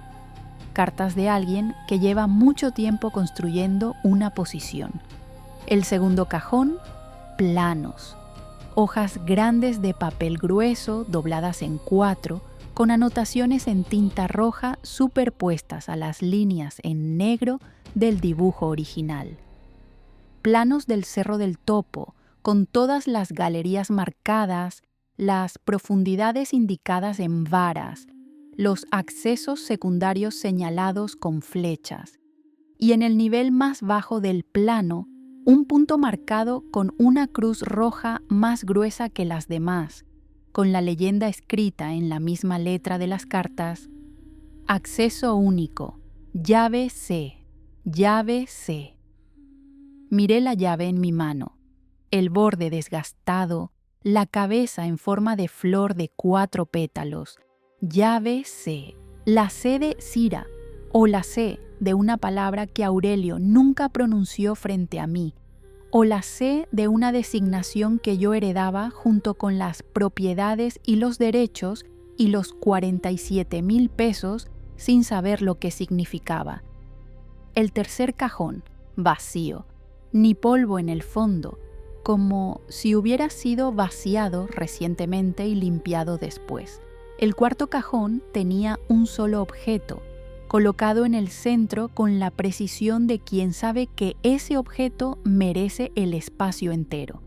Cartas de alguien que lleva mucho tiempo construyendo una posición. El segundo cajón, planos. Hojas grandes de papel grueso dobladas en 4, con anotaciones en tinta roja superpuestas a las líneas en negro del dibujo original. Planos del Cerro del Topo, con todas las galerías marcadas, las profundidades indicadas en varas, los accesos secundarios señalados con flechas, y en el nivel más bajo del plano, un punto marcado con una cruz roja más gruesa que las demás, con la leyenda escrita en la misma letra de las cartas: acceso único, llave C, llave C. Miré la llave en mi mano, el borde desgastado, la cabeza en forma de flor de 4 pétalos, llave C, la C de Cira, o la C de una palabra que Aurelio nunca pronunció frente a mí, o la C de una designación que yo heredaba junto con las propiedades y los derechos y los 47,000 pesos sin saber lo que significaba. El tercer cajón, vacío, ni polvo en el fondo, como si hubiera sido vaciado recientemente y limpiado después. El cuarto cajón tenía un solo objeto, colocado en el centro con la precisión de quien sabe que ese objeto merece el espacio entero.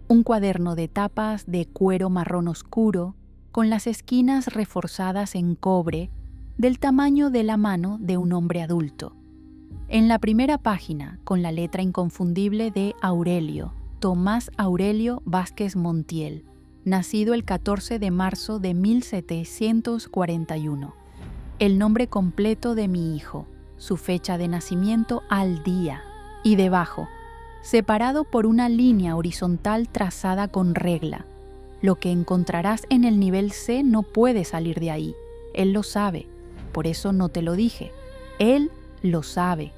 Un cuaderno de tapas de cuero marrón oscuro, con las esquinas reforzadas en cobre, del tamaño de la mano de un hombre adulto. En la primera página, con la letra inconfundible de Aurelio, Tomás Aurelio Vázquez Montiel, nacido el 14 de marzo de 1741. El nombre completo de mi hijo, su fecha de nacimiento al día, y debajo, separado por una línea horizontal trazada con regla. Lo que encontrarás en el nivel C no puede salir de ahí. Él lo sabe, por eso no te lo dije. Él lo sabe.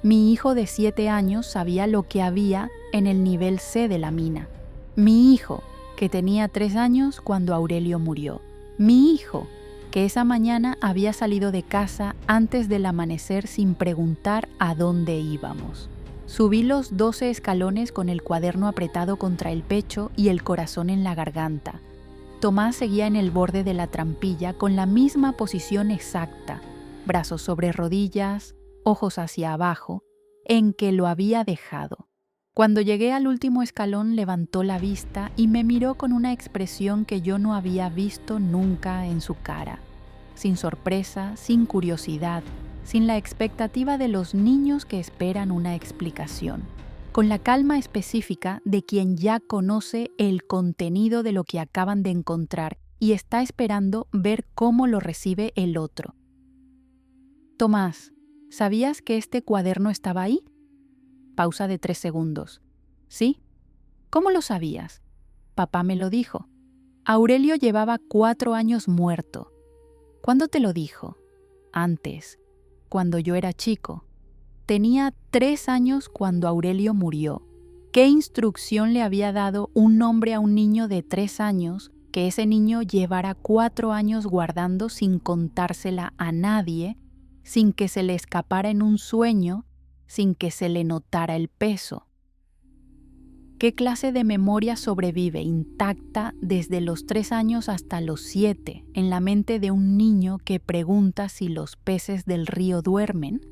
Mi hijo de 7 años sabía lo que había en el nivel C de la mina. Mi hijo, que tenía 3 años cuando Aurelio murió. Mi hijo, que esa mañana había salido de casa antes del amanecer sin preguntar a dónde íbamos. Subí los 12 escalones con el cuaderno apretado contra el pecho y el corazón en la garganta. Tomás seguía en el borde de la trampilla con la misma posición exacta, brazos sobre rodillas, ojos hacia abajo, en que lo había dejado. Cuando llegué al último escalón levantó la vista y me miró con una expresión que yo no había visto nunca en su cara, sin sorpresa, sin curiosidad, sin la expectativa de los niños que esperan una explicación, con la calma específica de quien ya conoce el contenido de lo que acaban de encontrar y está esperando ver cómo lo recibe el otro. Tomás, ¿sabías que este cuaderno estaba ahí? Pausa de 3 segundos. ¿Sí? ¿Cómo lo sabías? Papá me lo dijo. Aurelio llevaba 4 años muerto. ¿Cuándo te lo dijo? Antes, cuando yo era chico. Tenía 3 años cuando Aurelio murió. ¿Qué instrucción le había dado un hombre a un niño de 3 años que ese niño llevara 4 años guardando sin contársela a nadie, sin que se le escapara en un sueño, sin que se le notara el peso? ¿Qué clase de memoria sobrevive intacta desde los 3 años hasta los 7 en la mente de un niño que pregunta si los peces del río duermen?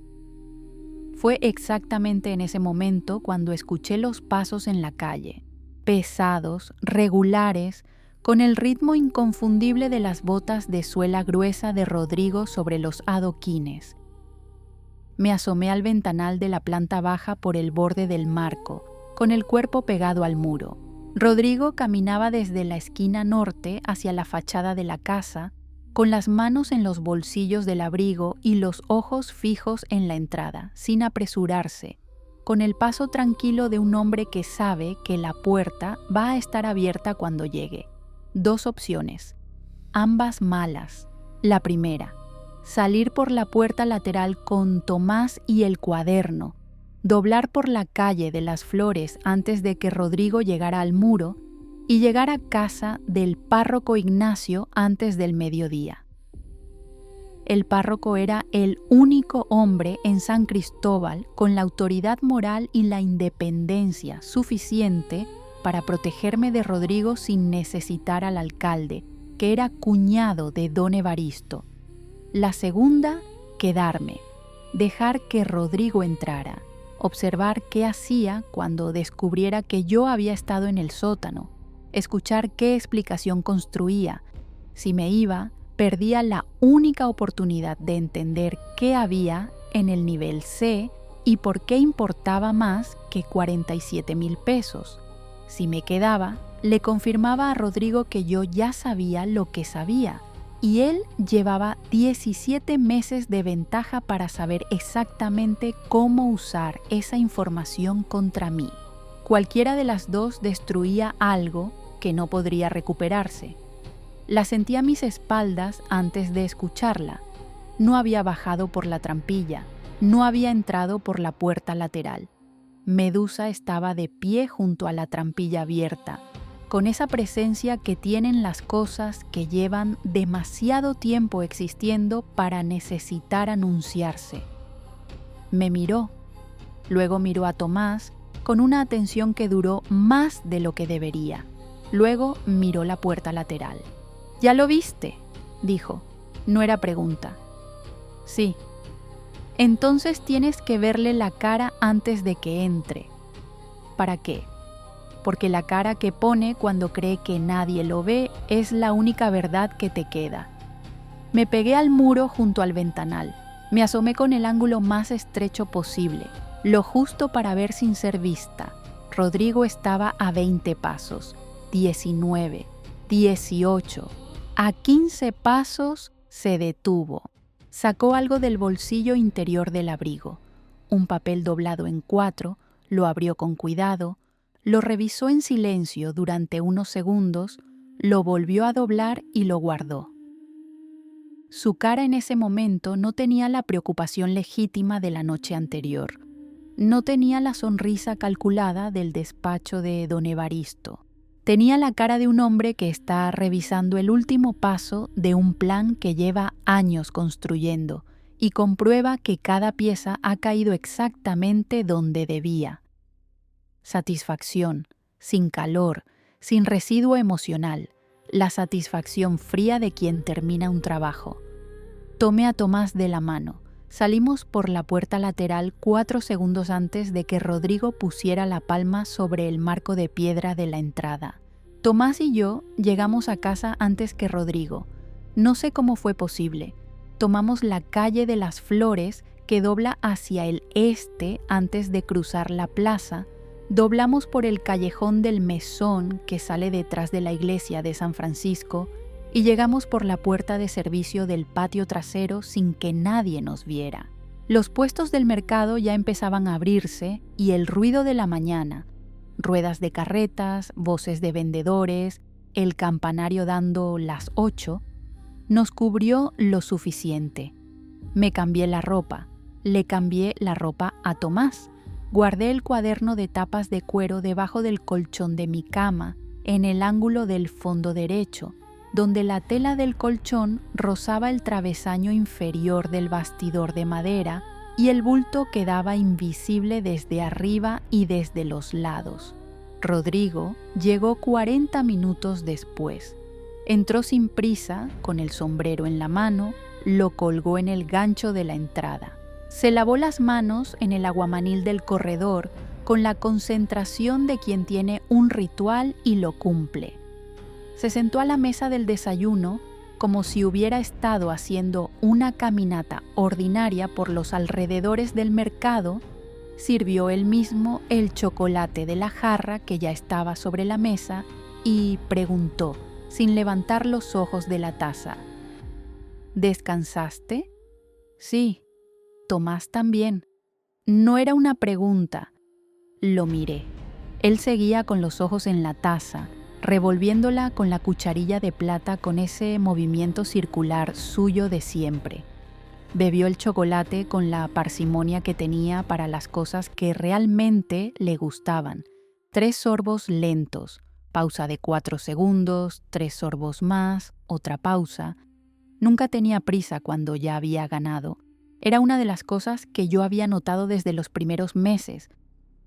Fue exactamente en ese momento cuando escuché los pasos en la calle, pesados, regulares, con el ritmo inconfundible de las botas de suela gruesa de Rodrigo sobre los adoquines. Me asomé al ventanal de la planta baja por el borde del marco, con el cuerpo pegado al muro. Rodrigo caminaba desde la esquina norte hacia la fachada de la casa, con las manos en los bolsillos del abrigo y los ojos fijos en la entrada, sin apresurarse, con el paso tranquilo de un hombre que sabe que la puerta va a estar abierta cuando llegue. 2 opciones, ambas malas. La primera, salir por la puerta lateral con Tomás y el cuaderno, doblar por la calle de las Flores antes de que Rodrigo llegara al muro y llegar a casa del párroco Ignacio antes del mediodía. El párroco era el único hombre en San Cristóbal con la autoridad moral y la independencia suficiente para protegerme de Rodrigo sin necesitar al alcalde, que era cuñado de don Evaristo. La segunda, quedarme, dejar que Rodrigo entrara, observar qué hacía cuando descubriera que yo había estado en el sótano, escuchar qué explicación construía. Si me iba, perdía la única oportunidad de entender qué había en el nivel C y por qué importaba más que 47,000 pesos. Si me quedaba, le confirmaba a Rodrigo que yo ya sabía lo que sabía, y él llevaba 17 meses de ventaja para saber exactamente cómo usar esa información contra mí. Cualquiera de las dos destruía algo que no podría recuperarse. La sentí a mis espaldas antes de escucharla. No había bajado por la trampilla, no había entrado por la puerta lateral. Medusa estaba de pie junto a la trampilla abierta, con esa presencia que tienen las cosas que llevan demasiado tiempo existiendo para necesitar anunciarse. Me miró, luego miró a Tomás con una atención que duró más de lo que debería. Luego miró la puerta lateral. «¿Ya lo viste?», dijo. No era pregunta. «Sí». «Entonces tienes que verle la cara antes de que entre». «¿Para qué?». «Porque la cara que pone cuando cree que nadie lo ve es la única verdad que te queda». Me pegué al muro junto al ventanal. Me asomé con el ángulo más estrecho posible, lo justo para ver sin ser vista. Rodrigo estaba a 20 pasos, 19, 18. A 15 pasos se detuvo. Sacó algo del bolsillo interior del abrigo, un papel doblado en 4, lo abrió con cuidado, lo revisó en silencio durante unos segundos, lo volvió a doblar y lo guardó. Su cara en ese momento no tenía la preocupación legítima de la noche anterior. No tenía la sonrisa calculada del despacho de don Evaristo. Tenía la cara de un hombre que está revisando el último paso de un plan que lleva años construyendo y comprueba que cada pieza ha caído exactamente donde debía. Satisfacción, sin calor, sin residuo emocional. la satisfacción fría de quien termina un trabajo. Tomé a Tomás de la mano. Salimos por la puerta lateral 4 segundos antes de que Rodrigo pusiera la palma sobre el marco de piedra de la entrada. Tomás y yo llegamos a casa antes que Rodrigo. No sé cómo fue posible. Tomamos la calle de las Flores, que dobla hacia el este antes de cruzar la plaza. Doblamos por el callejón del Mesón, que sale detrás de la iglesia de San Francisco, y llegamos por la puerta de servicio del patio trasero sin que nadie nos viera. Los puestos del mercado ya empezaban a abrirse y el ruido de la mañana, ruedas de carretas, voces de vendedores, el campanario dando las 8, nos cubrió lo suficiente. Me cambié la ropa, le cambié la ropa a Tomás. Guardé el cuaderno de tapas de cuero debajo del colchón de mi cama, en el ángulo del fondo derecho, donde la tela del colchón rozaba el travesaño inferior del bastidor de madera y el bulto quedaba invisible desde arriba y desde los lados. Rodrigo llegó 40 minutos después. Entró sin prisa, con el sombrero en la mano, lo colgó en el gancho de la entrada. Se lavó las manos en el aguamanil del corredor con la concentración de quien tiene un ritual y lo cumple. Se sentó a la mesa del desayuno como si hubiera estado haciendo una caminata ordinaria por los alrededores del mercado. Sirvió él mismo el chocolate de la jarra que ya estaba sobre la mesa y preguntó, sin levantar los ojos de la taza: ¿Descansaste? Sí. Tomás también. No era una pregunta. Lo miré. Él seguía con los ojos en la taza, revolviéndola con la cucharilla de plata con ese movimiento circular suyo de siempre. Bebió el chocolate con la parsimonia que tenía para las cosas que realmente le gustaban. 3 sorbos lentos, pausa de 4 segundos, 3 sorbos más, otra pausa. Nunca tenía prisa cuando ya había ganado. Era una de las cosas que yo había notado desde los primeros meses.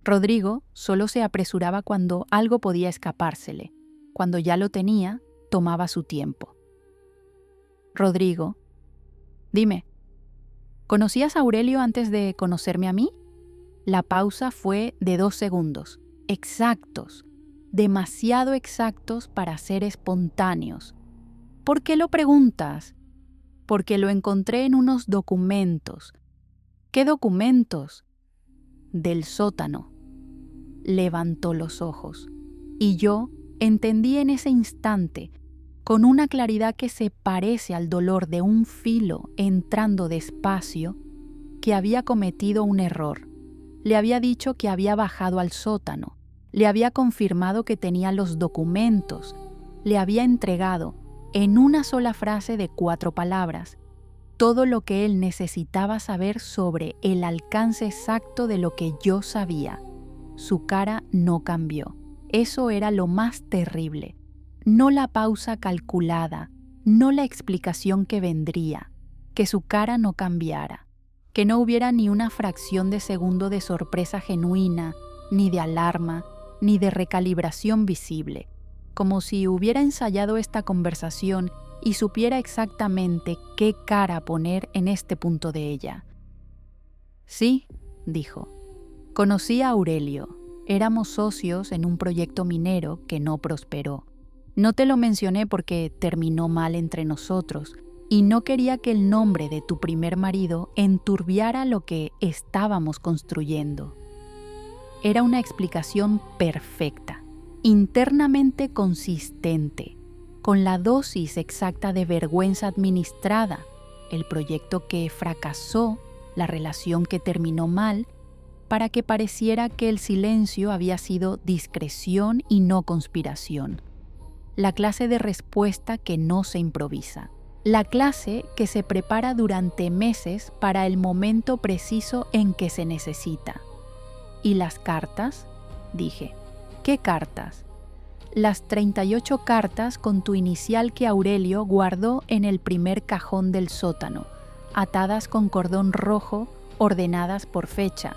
Rodrigo solo se apresuraba cuando algo podía escapársele. Cuando ya lo tenía, tomaba su tiempo. Rodrigo, dime, ¿conocías a Aurelio antes de conocerme a mí? La pausa fue de 2 segundos, exactos, demasiado exactos para ser espontáneos. ¿Por qué lo preguntas? Porque lo encontré en unos documentos. ¿Qué documentos? Del sótano. Levantó los ojos, y yo entendí en ese instante, con una claridad que se parece al dolor de un filo entrando despacio, que había cometido un error. Le había dicho que había bajado al sótano, le había confirmado que tenía los documentos, le había entregado, en una sola frase de 4 palabras, todo lo que él necesitaba saber sobre el alcance exacto de lo que yo sabía. Su cara no cambió. Eso era lo más terrible. No la pausa calculada, no la explicación que vendría, que su cara no cambiara, que no hubiera ni una fracción de segundo de sorpresa genuina, ni de alarma, ni de recalibración visible, como si hubiera ensayado esta conversación y supiera exactamente qué cara poner en este punto de ella. Sí, dijo. Conocí a Aurelio. Éramos socios en un proyecto minero que no prosperó. No te lo mencioné porque terminó mal entre nosotros y no quería que el nombre de tu primer marido enturbiara lo que estábamos construyendo. Era una explicación perfecta, internamente consistente, con la dosis exacta de vergüenza administrada, el proyecto que fracasó, la relación que terminó mal, para que pareciera que el silencio había sido discreción y no conspiración. La clase de respuesta que no se improvisa. La clase que se prepara durante meses para el momento preciso en que se necesita. ¿Y las cartas? Dije. ¿Qué cartas? Las 38 cartas con tu inicial que Aurelio guardó en el primer cajón del sótano, atadas con cordón rojo, ordenadas por fecha.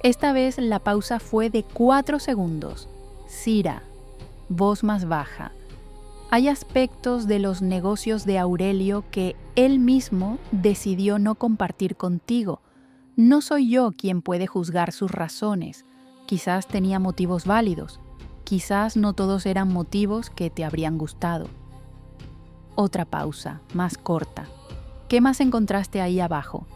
Esta vez la pausa fue de 4 segundos. Cira, voz más baja. Hay aspectos de los negocios de Aurelio que él mismo decidió no compartir contigo. No soy yo quien puede juzgar sus razones. Quizás tenía motivos válidos. Quizás no todos eran motivos que te habrían gustado. Otra pausa, más corta. ¿Qué más encontraste ahí abajo?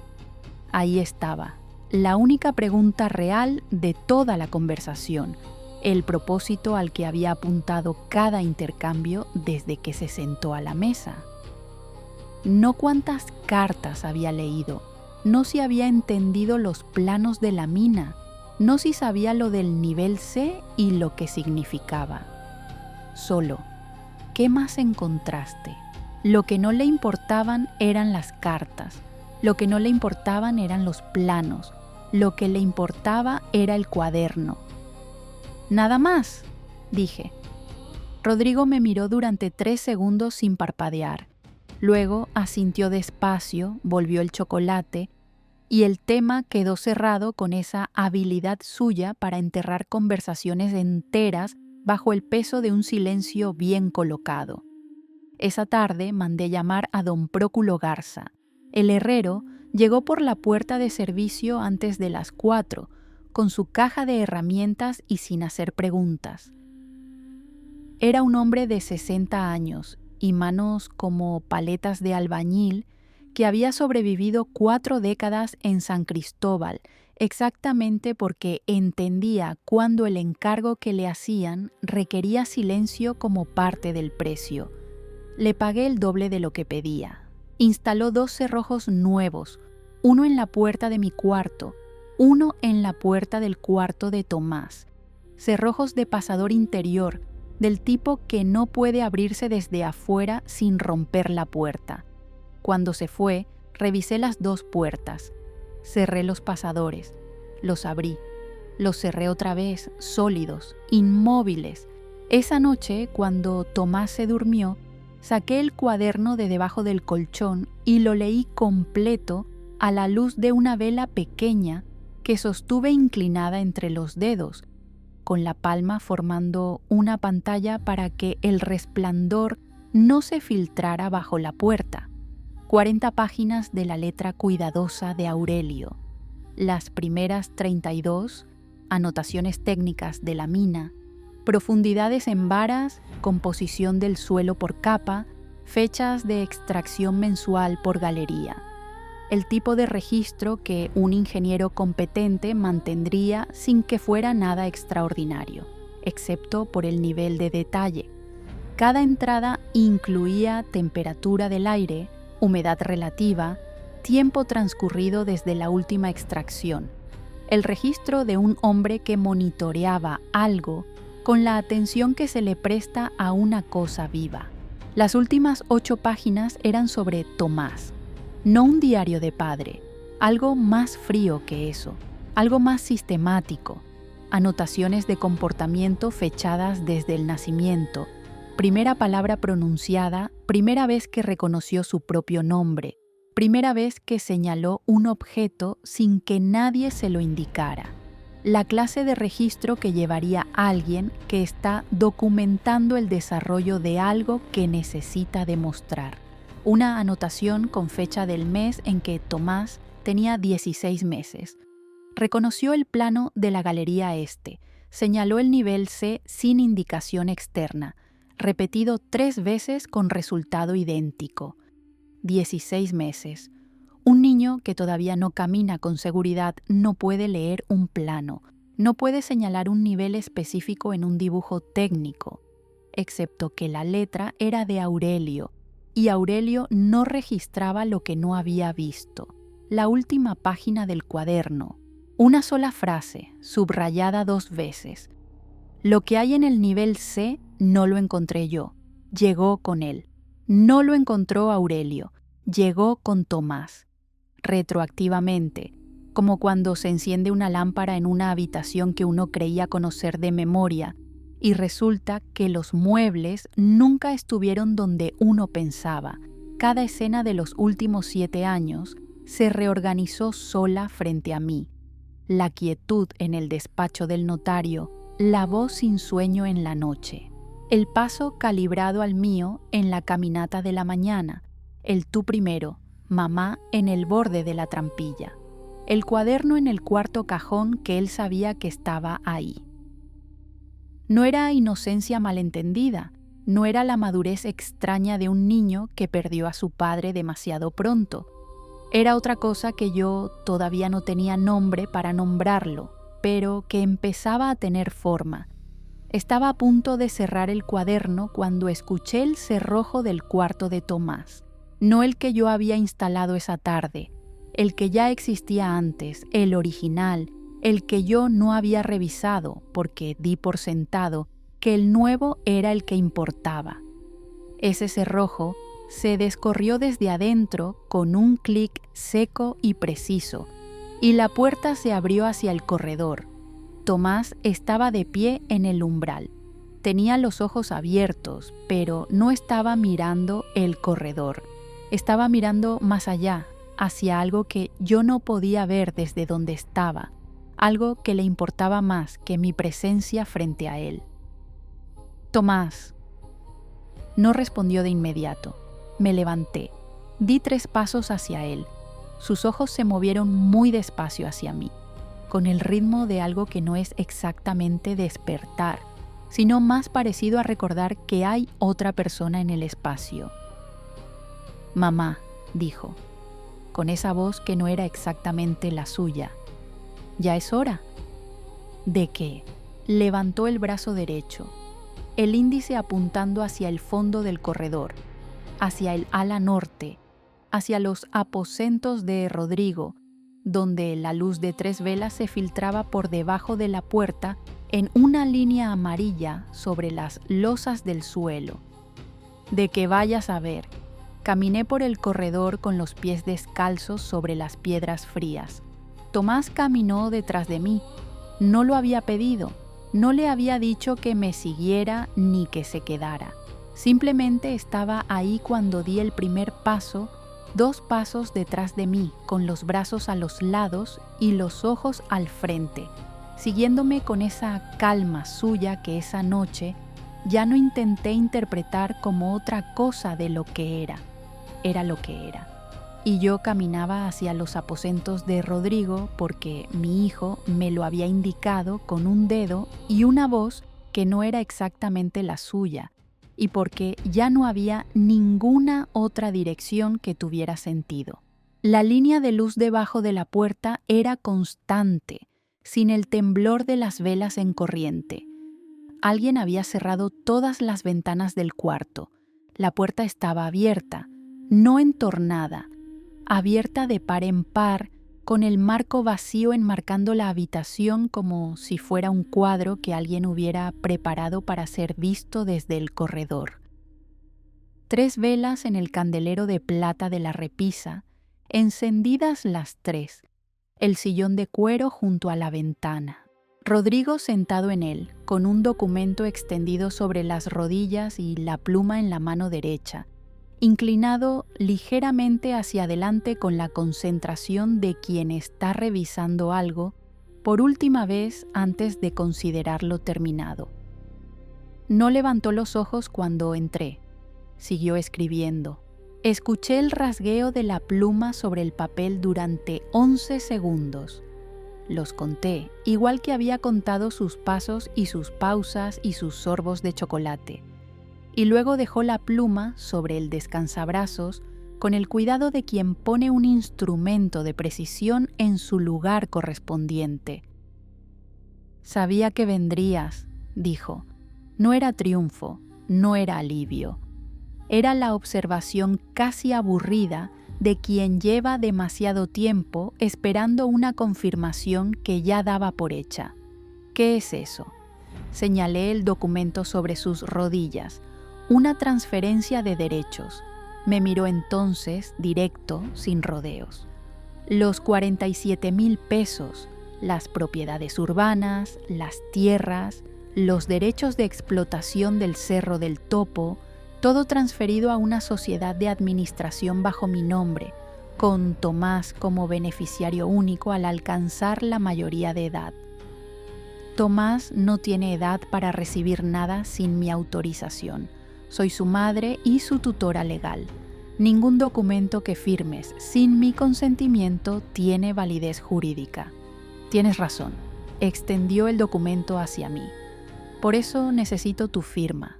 Ahí estaba, la única pregunta real de toda la conversación, el propósito al que había apuntado cada intercambio desde que se sentó a la mesa. No cuántas cartas había leído, no si había entendido los planos de la mina, no si sabía lo del nivel C y lo que significaba. Solo, ¿qué más encontraste? Lo que no le importaban eran las cartas, lo que no le importaban eran los planos, lo que le importaba era el cuaderno. «Nada más», dije. Rodrigo me miró durante 3 segundos sin parpadear. Luego asintió despacio, volvió el chocolate y el tema quedó cerrado con esa habilidad suya para enterrar conversaciones enteras bajo el peso de un silencio bien colocado. Esa tarde mandé llamar a don Próculo Garza. El herrero llegó por la puerta de servicio antes de las 4, con su caja de herramientas y sin hacer preguntas. Era un hombre de 60 años y manos como paletas de albañil que había sobrevivido 4 décadas en San Cristóbal, exactamente porque entendía cuándo el encargo que le hacían requería silencio como parte del precio. Le pagué el doble de lo que pedía. Instaló 2 cerrojos nuevos, uno en la puerta de mi cuarto, uno en la puerta del cuarto de Tomás. Cerrojos de pasador interior, del tipo que no puede abrirse desde afuera sin romper la puerta. Cuando se fue, revisé las 2 puertas. Cerré los pasadores, los abrí, los cerré otra vez, sólidos, inmóviles. Esa noche, cuando Tomás se durmió, saqué el cuaderno de debajo del colchón y lo leí completo a la luz de una vela pequeña que sostuve inclinada entre los dedos, con la palma formando una pantalla para que el resplandor no se filtrara bajo la puerta. 40 páginas de la letra cuidadosa de Aurelio. Las primeras 32, anotaciones técnicas de la mina, profundidades en varas, composición del suelo por capa, fechas de extracción mensual por galería. El tipo de registro que un ingeniero competente mantendría sin que fuera nada extraordinario, excepto por el nivel de detalle. Cada entrada incluía temperatura del aire, humedad relativa, tiempo transcurrido desde la última extracción. El registro de un hombre que monitoreaba algo con la atención que se le presta a una cosa viva. Las últimas 8 páginas eran sobre Tomás. No un diario de padre, algo más frío que eso, algo más sistemático. Anotaciones de comportamiento fechadas desde el nacimiento, primera palabra pronunciada, primera vez que reconoció su propio nombre, primera vez que señaló un objeto sin que nadie se lo indicara. La clase de registro que llevaría a alguien que está documentando el desarrollo de algo que necesita demostrar. Una anotación con fecha del mes en que Tomás tenía 16 meses. Reconoció el plano de la galería este, señaló el nivel C sin indicación externa, repetido 3 veces con resultado idéntico. 16 meses. Un niño que todavía no camina con seguridad no puede leer un plano, no puede señalar un nivel específico en un dibujo técnico, excepto que la letra era de Aurelio, y Aurelio no registraba lo que no había visto. La última página del cuaderno, una sola frase, subrayada 2 veces. Lo que hay en el nivel C no lo encontré yo, llegó con él. No lo encontró Aurelio, llegó con Tomás. Retroactivamente, como cuando se enciende una lámpara en una habitación que uno creía conocer de memoria, y resulta que los muebles nunca estuvieron donde uno pensaba. Cada escena de los últimos 7 años se reorganizó sola frente a mí. La quietud en el despacho del notario, la voz sin sueño en la noche. el paso calibrado al mío en la caminata de la mañana, el tú primero, mamá en el borde de la trampilla, el cuaderno en el cuarto cajón que él sabía que estaba ahí. No era inocencia malentendida, no era la madurez extraña de un niño que perdió a su padre demasiado pronto. Era otra cosa que yo todavía no tenía nombre para nombrarlo, pero que empezaba a tener forma. Estaba a punto de cerrar el cuaderno cuando escuché el cerrojo del cuarto de Tomás. No el que yo había instalado esa tarde, el que ya existía antes, el original, el que yo no había revisado porque di por sentado que el nuevo era el que importaba. Ese cerrojo se descorrió desde adentro con un clic seco y preciso, y la puerta se abrió hacia el corredor. Tomás estaba de pie en el umbral. Tenía los ojos abiertos, pero no estaba mirando el corredor. Estaba mirando más allá, hacia algo que yo no podía ver desde donde estaba, algo que le importaba más que mi presencia frente a él. Tomás. No respondió de inmediato. Me levanté. Di 3 pasos hacia él. Sus ojos se movieron muy despacio hacia mí, con el ritmo de algo que no es exactamente despertar, sino más parecido a recordar que hay otra persona en el espacio. Mamá, dijo, con esa voz que no era exactamente la suya. ¿Ya es hora? ¿De qué? Levantó el brazo derecho, el índice apuntando hacia el fondo del corredor, hacia el ala norte, hacia los aposentos de Rodrigo, donde la luz de 3 velas se filtraba por debajo de la puerta en una línea amarilla sobre las losas del suelo. De que vayas a ver. Caminé por el corredor con los pies descalzos sobre las piedras frías. Tomás caminó detrás de mí. No lo había pedido, no le había dicho que me siguiera ni que se quedara. Simplemente estaba ahí cuando di el primer paso, 2 pasos detrás de mí, con los brazos a los lados y los ojos al frente, siguiéndome con esa calma suya que esa noche ya no intenté interpretar como otra cosa de lo que era lo que era. Y yo caminaba hacia los aposentos de Rodrigo porque mi hijo me lo había indicado con un dedo y una voz que no era exactamente la suya, y porque ya no había ninguna otra dirección que tuviera sentido. La línea de luz debajo de la puerta era constante, sin el temblor de las velas en corriente. Alguien había cerrado todas las ventanas del cuarto. La puerta estaba abierta, no entornada, abierta de par en par, con el marco vacío enmarcando la habitación como si fuera un cuadro que alguien hubiera preparado para ser visto desde el corredor. 3 velas en el candelero de plata de la repisa, encendidas las 3, el sillón de cuero junto a la ventana. Rodrigo sentado en él, con un documento extendido sobre las rodillas y la pluma en la mano derecha, inclinado ligeramente hacia adelante con la concentración de quien está revisando algo por última vez antes de considerarlo terminado. No levantó los ojos cuando entré. Siguió escribiendo. Escuché el rasgueo de la pluma sobre el papel durante 11 segundos. Los conté, igual que había contado sus pasos y sus pausas y sus sorbos de chocolate. Y luego dejó la pluma sobre el descansabrazos con el cuidado de quien pone un instrumento de precisión en su lugar correspondiente. Sabía que vendrías, dijo. No era triunfo, no era alivio. Era la observación casi aburrida de quien lleva demasiado tiempo esperando una confirmación que ya daba por hecha. ¿Qué es eso? Señalé el documento sobre sus rodillas. Una transferencia de derechos. Me miró entonces, directo, sin rodeos. Los 47,000 pesos, las propiedades urbanas, las tierras, los derechos de explotación del Cerro del Topo, todo transferido a una sociedad de administración bajo mi nombre, con Tomás como beneficiario único al alcanzar la mayoría de edad. Tomás no tiene edad para recibir nada sin mi autorización. Soy su madre y su tutora legal. Ningún documento que firmes sin mi consentimiento tiene validez jurídica. Tienes razón. Extendió el documento hacia mí. Por eso necesito tu firma.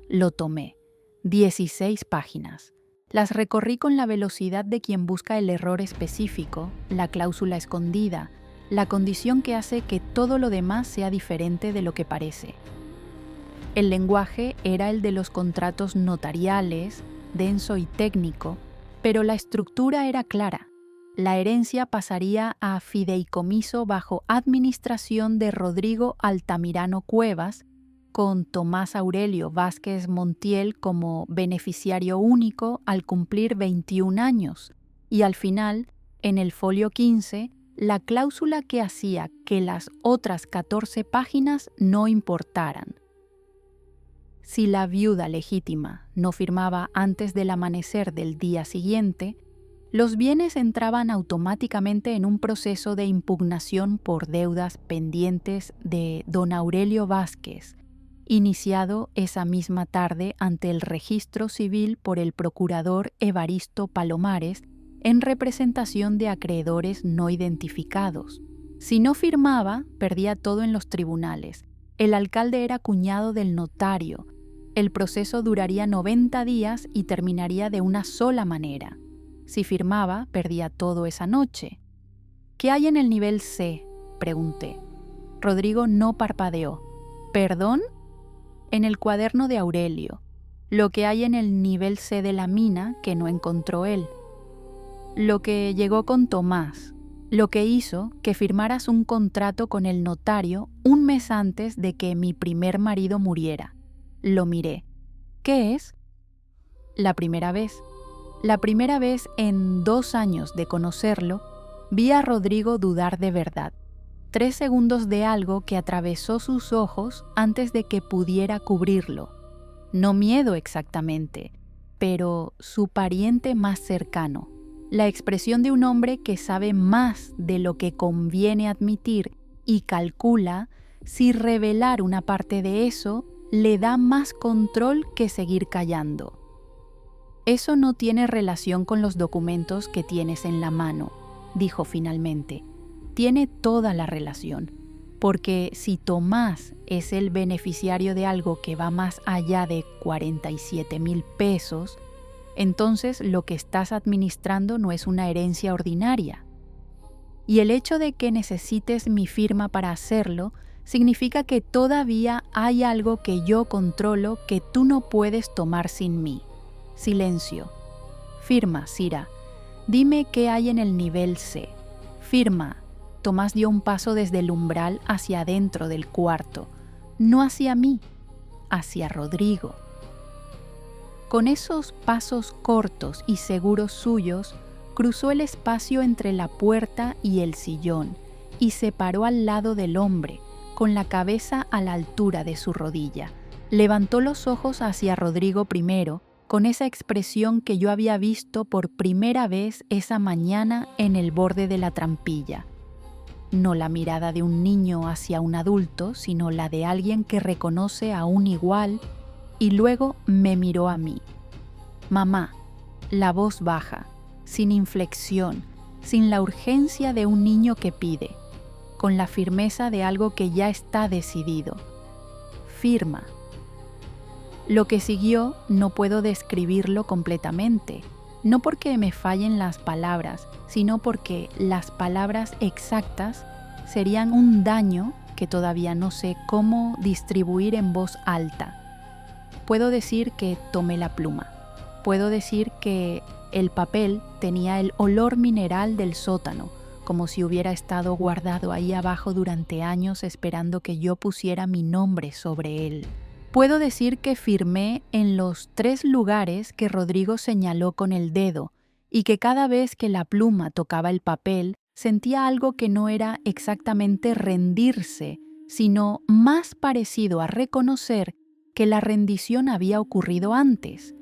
Lo tomé. 16 páginas. Las recorrí con la velocidad de quien busca el error específico, la cláusula escondida, la condición que hace que todo lo demás sea diferente de lo que parece. El lenguaje era el de los contratos notariales, denso y técnico, pero la estructura era clara. La herencia pasaría a fideicomiso bajo administración de Rodrigo Altamirano Cuevas, con Tomás Aurelio Vázquez Montiel como beneficiario único al cumplir 21 años, y al final, en el folio 15, la cláusula que hacía que las otras 14 páginas no importaran. Si la viuda legítima no firmaba antes del amanecer del día siguiente, los bienes entraban automáticamente en un proceso de impugnación por deudas pendientes de don Aurelio Vázquez, iniciado esa misma tarde ante el registro civil por el procurador Evaristo Palomares en representación de acreedores no identificados. Si no firmaba, perdía todo en los tribunales. El alcalde era cuñado del notario. El proceso duraría 90 días y terminaría de una sola manera. Si firmaba, perdía todo esa noche. ¿Qué hay en el nivel C?, pregunté. Rodrigo no parpadeó. ¿Perdón? En el cuaderno de Aurelio. Lo que hay en el nivel C de la mina que no encontró él. Lo que llegó con Tomás. Lo que hizo que firmaras un contrato con el notario un mes antes de que mi primer marido muriera. Lo miré. ¿Qué es? La primera vez. La primera vez en 2 años de conocerlo, vi a Rodrigo dudar de verdad. 3 segundos de algo que atravesó sus ojos antes de que pudiera cubrirlo. No miedo exactamente, pero su pariente más cercano. La expresión de un hombre que sabe más de lo que conviene admitir y calcula si revelar una parte de eso le da más control que seguir callando. Eso no tiene relación con los documentos que tienes en la mano, dijo finalmente. Tiene toda la relación, porque si Tomás es el beneficiario de algo que va más allá de 47,000 pesos, entonces lo que estás administrando no es una herencia ordinaria. Y el hecho de que necesites mi firma para hacerlo significa que todavía hay algo que yo controlo que tú no puedes tomar sin mí. Silencio. Firma, Cira. Dime qué hay en el nivel C. Firma. Tomás dio un paso desde el umbral hacia adentro del cuarto. No hacia mí, hacia Rodrigo. Con esos pasos cortos y seguros suyos, cruzó el espacio entre la puerta y el sillón y se paró al lado del hombre, con la cabeza a la altura de su rodilla. Levantó los ojos hacia Rodrigo primero, con esa expresión que yo había visto por primera vez esa mañana en el borde de la trampilla. No la mirada de un niño hacia un adulto, sino la de alguien que reconoce a un igual, y luego me miró a mí. Mamá, la voz baja, sin inflexión, sin la urgencia de un niño que pide, con la firmeza de algo que ya está decidido. Firma. Lo que siguió no puedo describirlo completamente, no porque me fallen las palabras, sino porque las palabras exactas serían un daño que todavía no sé cómo distribuir en voz alta. Puedo decir que tomé la pluma. Puedo decir que el papel tenía el olor mineral del sótano, como si hubiera estado guardado ahí abajo durante años esperando que yo pusiera mi nombre sobre él. Puedo decir que firmé en los 3 lugares que Rodrigo señaló con el dedo y que cada vez que la pluma tocaba el papel sentía algo que no era exactamente rendirse, sino más parecido a reconocer que la rendición había ocurrido antes,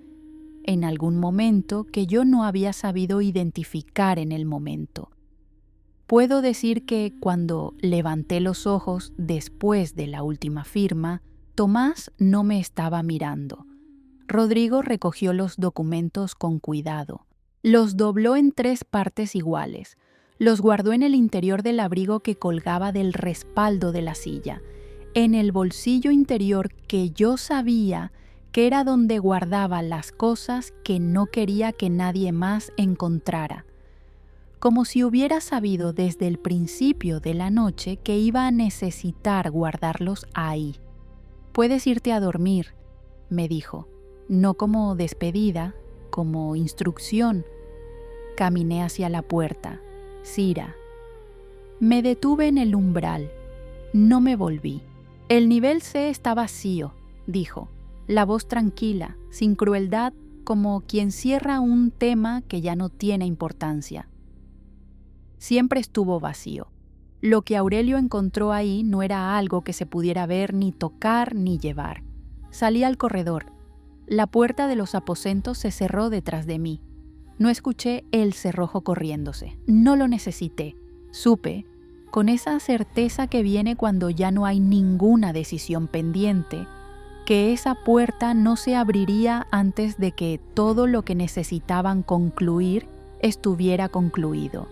en algún momento que yo no había sabido identificar en el momento. Puedo decir que cuando levanté los ojos después de la última firma, Tomás no me estaba mirando. Rodrigo recogió los documentos con cuidado. Los dobló en 3 partes iguales. Los guardó en el interior del abrigo que colgaba del respaldo de la silla, en el bolsillo interior que yo sabía que era donde guardaba las cosas que no quería que nadie más encontrara. Como si hubiera sabido desde el principio de la noche que iba a necesitar guardarlos ahí. «Puedes irte a dormir», me dijo, no como despedida, como instrucción. Caminé hacia la puerta. Cira. Me detuve en el umbral. No me volví. «El nivel C está vacío», dijo, la voz tranquila, sin crueldad, como quien cierra un tema que ya no tiene importancia. Siempre estuvo vacío. Lo que Aurelio encontró ahí no era algo que se pudiera ver, ni tocar, ni llevar. Salí al corredor. La puerta de los aposentos se cerró detrás de mí. No escuché el cerrojo corriéndose. No lo necesité. Supe, con esa certeza que viene cuando ya no hay ninguna decisión pendiente, que esa puerta no se abriría antes de que todo lo que necesitaban concluir estuviera concluido.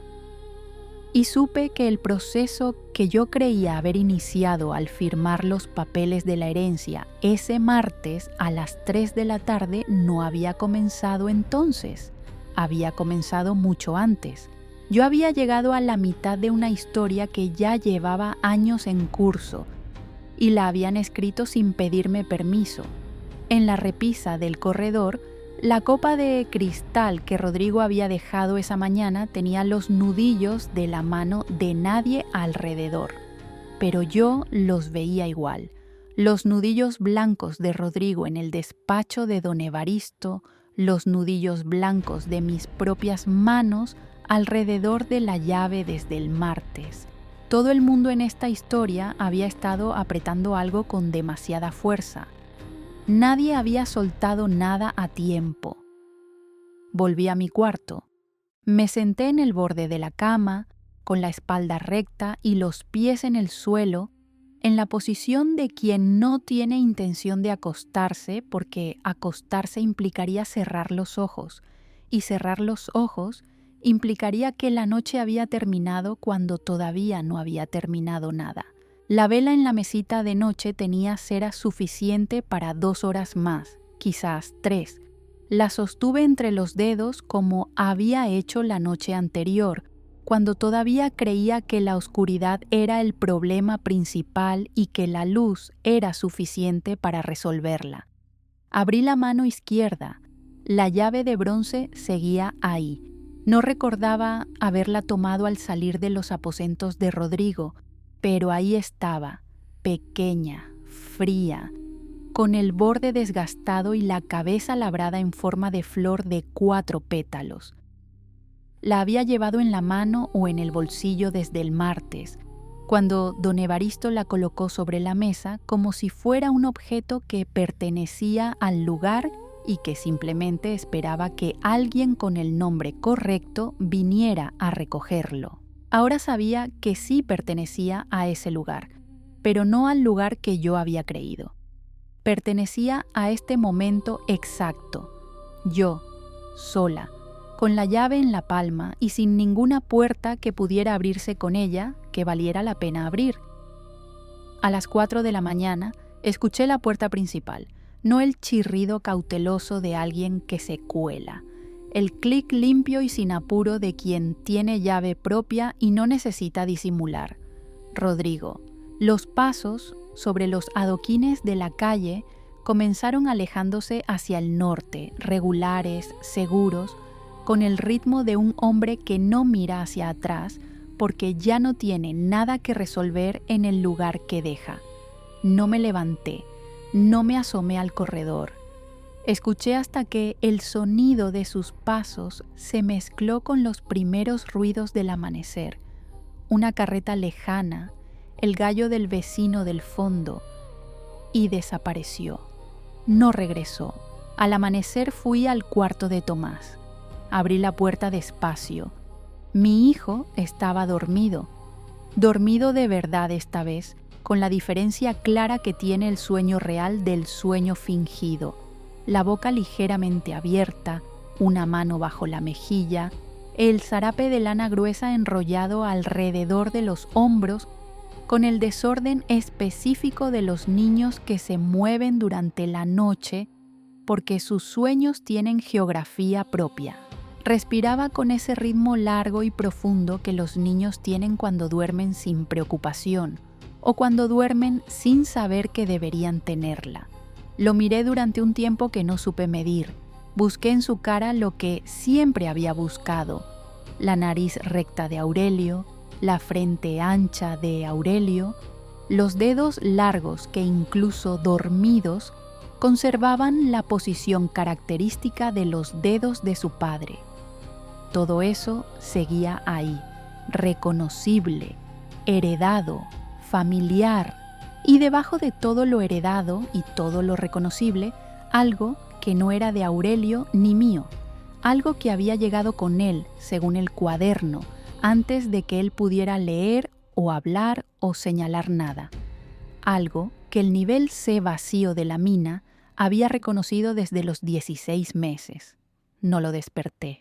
Y supe que el proceso que yo creía haber iniciado al firmar los papeles de la herencia ese martes a las 3 de la tarde no había comenzado entonces, había comenzado mucho antes. Yo había llegado a la mitad de una historia que ya llevaba años en curso y la habían escrito sin pedirme permiso. En la repisa del corredor, la copa de cristal que Rodrigo había dejado esa mañana tenía los nudillos de la mano de nadie alrededor, pero yo los veía igual. Los nudillos blancos de Rodrigo en el despacho de don Evaristo, los nudillos blancos de mis propias manos alrededor de la llave desde el martes. Todo el mundo en esta historia había estado apretando algo con demasiada fuerza. Nadie había soltado nada a tiempo. Volví a mi cuarto. Me senté en el borde de la cama, con la espalda recta y los pies en el suelo, en la posición de quien no tiene intención de acostarse, porque acostarse implicaría cerrar los ojos, y cerrar los ojos implicaría que la noche había terminado cuando todavía no había terminado nada. La vela en la mesita de noche tenía cera suficiente para 2 horas más, quizás 3. La sostuve entre los dedos como había hecho la noche anterior, cuando todavía creía que la oscuridad era el problema principal y que la luz era suficiente para resolverla. Abrí la mano izquierda. La llave de bronce seguía ahí. No recordaba haberla tomado al salir de los aposentos de Rodrigo, pero ahí estaba, pequeña, fría, con el borde desgastado y la cabeza labrada en forma de flor de 4 pétalos. La había llevado en la mano o en el bolsillo desde el martes, cuando don Evaristo la colocó sobre la mesa como si fuera un objeto que pertenecía al lugar y que simplemente esperaba que alguien con el nombre correcto viniera a recogerlo. Ahora sabía que sí pertenecía a ese lugar, pero no al lugar que yo había creído. Pertenecía a este momento exacto. Yo, sola, con la llave en la palma y sin ninguna puerta que pudiera abrirse con ella que valiera la pena abrir. A las 4 de la mañana escuché la puerta principal, no el chirrido cauteloso de alguien que se cuela. El clic limpio y sin apuro de quien tiene llave propia y no necesita disimular. Rodrigo. Los pasos sobre los adoquines de la calle comenzaron alejándose hacia el norte, regulares, seguros, con el ritmo de un hombre que no mira hacia atrás porque ya no tiene nada que resolver en el lugar que deja. No me levanté, no me asomé al corredor. Escuché hasta que el sonido de sus pasos se mezcló con los primeros ruidos del amanecer. Una carreta lejana, el gallo del vecino del fondo, y desapareció. No regresó. Al amanecer fui al cuarto de Tomás. Abrí la puerta despacio. Mi hijo estaba dormido, dormido de verdad esta vez, con la diferencia clara que tiene el sueño real del sueño fingido. La boca ligeramente abierta, una mano bajo la mejilla, el zarape de lana gruesa enrollado alrededor de los hombros, con el desorden específico de los niños que se mueven durante la noche porque sus sueños tienen geografía propia. Respiraba con ese ritmo largo y profundo que los niños tienen cuando duermen sin preocupación o cuando duermen sin saber que deberían tenerla. Lo miré durante un tiempo que no supe medir. Busqué en su cara lo que siempre había buscado: la nariz recta de Aurelio, la frente ancha de Aurelio, los dedos largos que incluso dormidos conservaban la posición característica de los dedos de su padre. Todo eso seguía ahí, reconocible, heredado, familiar, y debajo de todo lo heredado y todo lo reconocible, algo que no era de Aurelio ni mío, algo que había llegado con él, según el cuaderno, antes de que él pudiera leer o hablar o señalar nada. Algo que el nivel C vacío de la mina había reconocido desde los 16 meses. No lo desperté.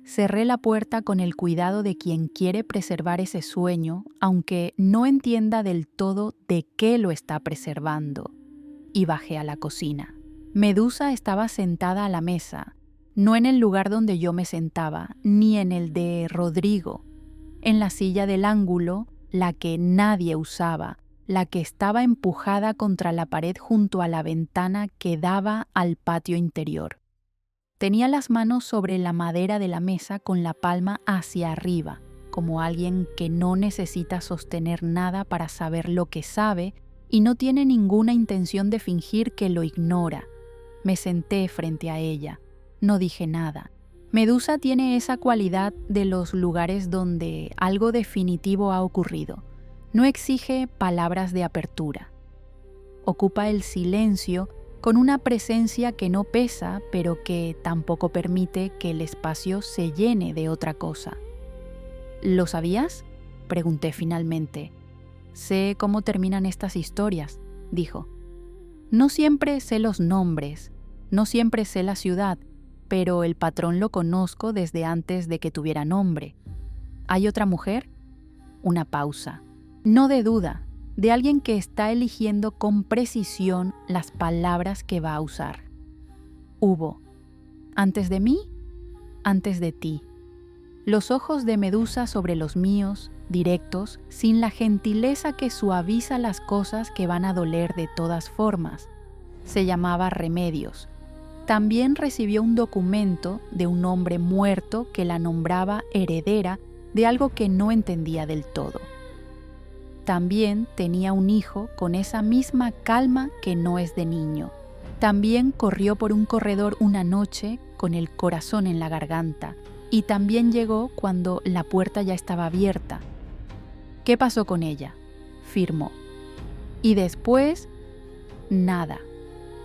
Cerré la puerta con el cuidado de quien quiere preservar ese sueño, aunque no entienda del todo de qué lo está preservando, y bajé a la cocina. Medusa estaba sentada a la mesa, no en el lugar donde yo me sentaba, ni en el de Rodrigo, en la silla del ángulo, la que nadie usaba, la que estaba empujada contra la pared junto a la ventana que daba al patio interior. Tenía las manos sobre la madera de la mesa con la palma hacia arriba, como alguien que no necesita sostener nada para saber lo que sabe y no tiene ninguna intención de fingir que lo ignora. Me senté frente a ella. No dije nada. Medusa tiene esa cualidad de los lugares donde algo definitivo ha ocurrido. No exige palabras de apertura. Ocupa el silencio con una presencia que no pesa, pero que tampoco permite que el espacio se llene de otra cosa. ¿Lo sabías?, pregunté finalmente. Sé cómo terminan estas historias, dijo. No siempre sé los nombres, no siempre sé la ciudad, pero el patrón lo conozco desde antes de que tuviera nombre. ¿Hay otra mujer? Una pausa. No de duda, de alguien que está eligiendo con precisión las palabras que va a usar. Hubo. ¿Antes de mí? Antes de ti. Los ojos de Medusa sobre los míos, directos, sin la gentileza que suaviza las cosas que van a doler de todas formas. Se llamaba Remedios. También recibió un documento de un hombre muerto que la nombraba heredera de algo que no entendía del todo. También tenía un hijo con esa misma calma que no es de niño. También corrió por un corredor una noche con el corazón en la garganta y también llegó cuando la puerta ya estaba abierta. ¿Qué pasó con ella?, firmó. Y después, nada.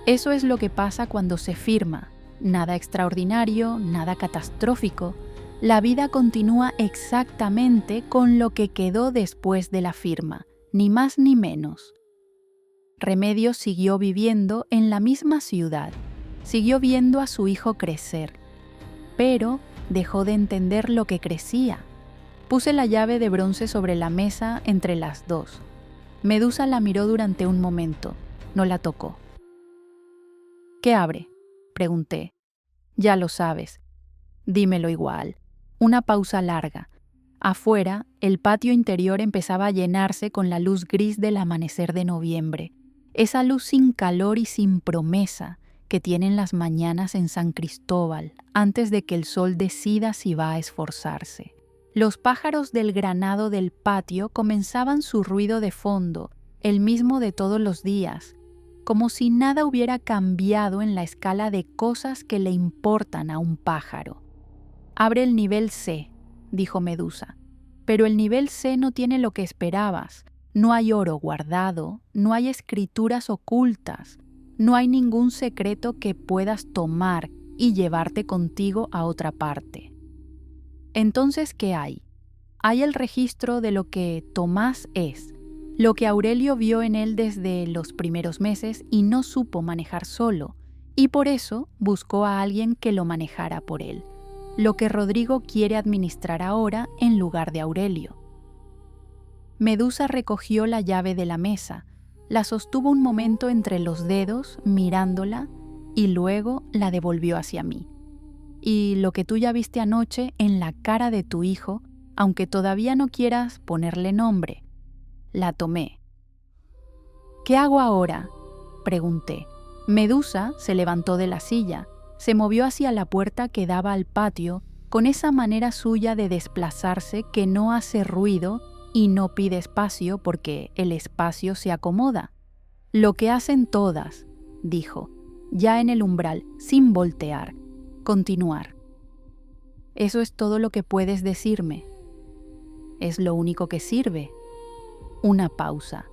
Eso es lo que pasa cuando se firma. Nada extraordinario, nada catastrófico. La vida continúa exactamente con lo que quedó después de la firma, ni más ni menos. Remedios siguió viviendo en la misma ciudad, siguió viendo a su hijo crecer, pero dejó de entender lo que crecía. Puse la llave de bronce sobre la mesa entre las dos. Medusa la miró durante un momento, no la tocó. ¿Qué abre?, pregunté. Ya lo sabes. Dímelo igual. Una pausa larga. Afuera, el patio interior empezaba a llenarse con la luz gris del amanecer de noviembre. Esa luz sin calor y sin promesa que tienen las mañanas en San Cristóbal antes de que el sol decida si va a esforzarse. Los pájaros del granado del patio comenzaban su ruido de fondo, el mismo de todos los días, como si nada hubiera cambiado en la escala de cosas que le importan a un pájaro. Abre el nivel C, dijo Medusa, pero el nivel C no tiene lo que esperabas. No hay oro guardado, no hay escrituras ocultas, no hay ningún secreto que puedas tomar y llevarte contigo a otra parte. Entonces, ¿qué hay? Hay el registro de lo que Tomás es, lo que Aurelio vio en él desde los primeros meses y no supo manejar solo, y por eso buscó a alguien que lo manejara por él, lo que Rodrigo quiere administrar ahora en lugar de Aurelio. Medusa recogió la llave de la mesa, la sostuvo un momento entre los dedos mirándola y luego la devolvió hacia mí. Y lo que tú ya viste anoche en la cara de tu hijo, aunque todavía no quieras ponerle nombre. La tomé. ¿Qué hago ahora?, pregunté. Medusa se levantó de la silla, se movió hacia la puerta que daba al patio con esa manera suya de desplazarse que no hace ruido y no pide espacio porque el espacio se acomoda. Lo que hacen todas, dijo, ya en el umbral, sin voltear. Continuar. Eso es todo lo que puedes decirme. Es lo único que sirve. Una pausa.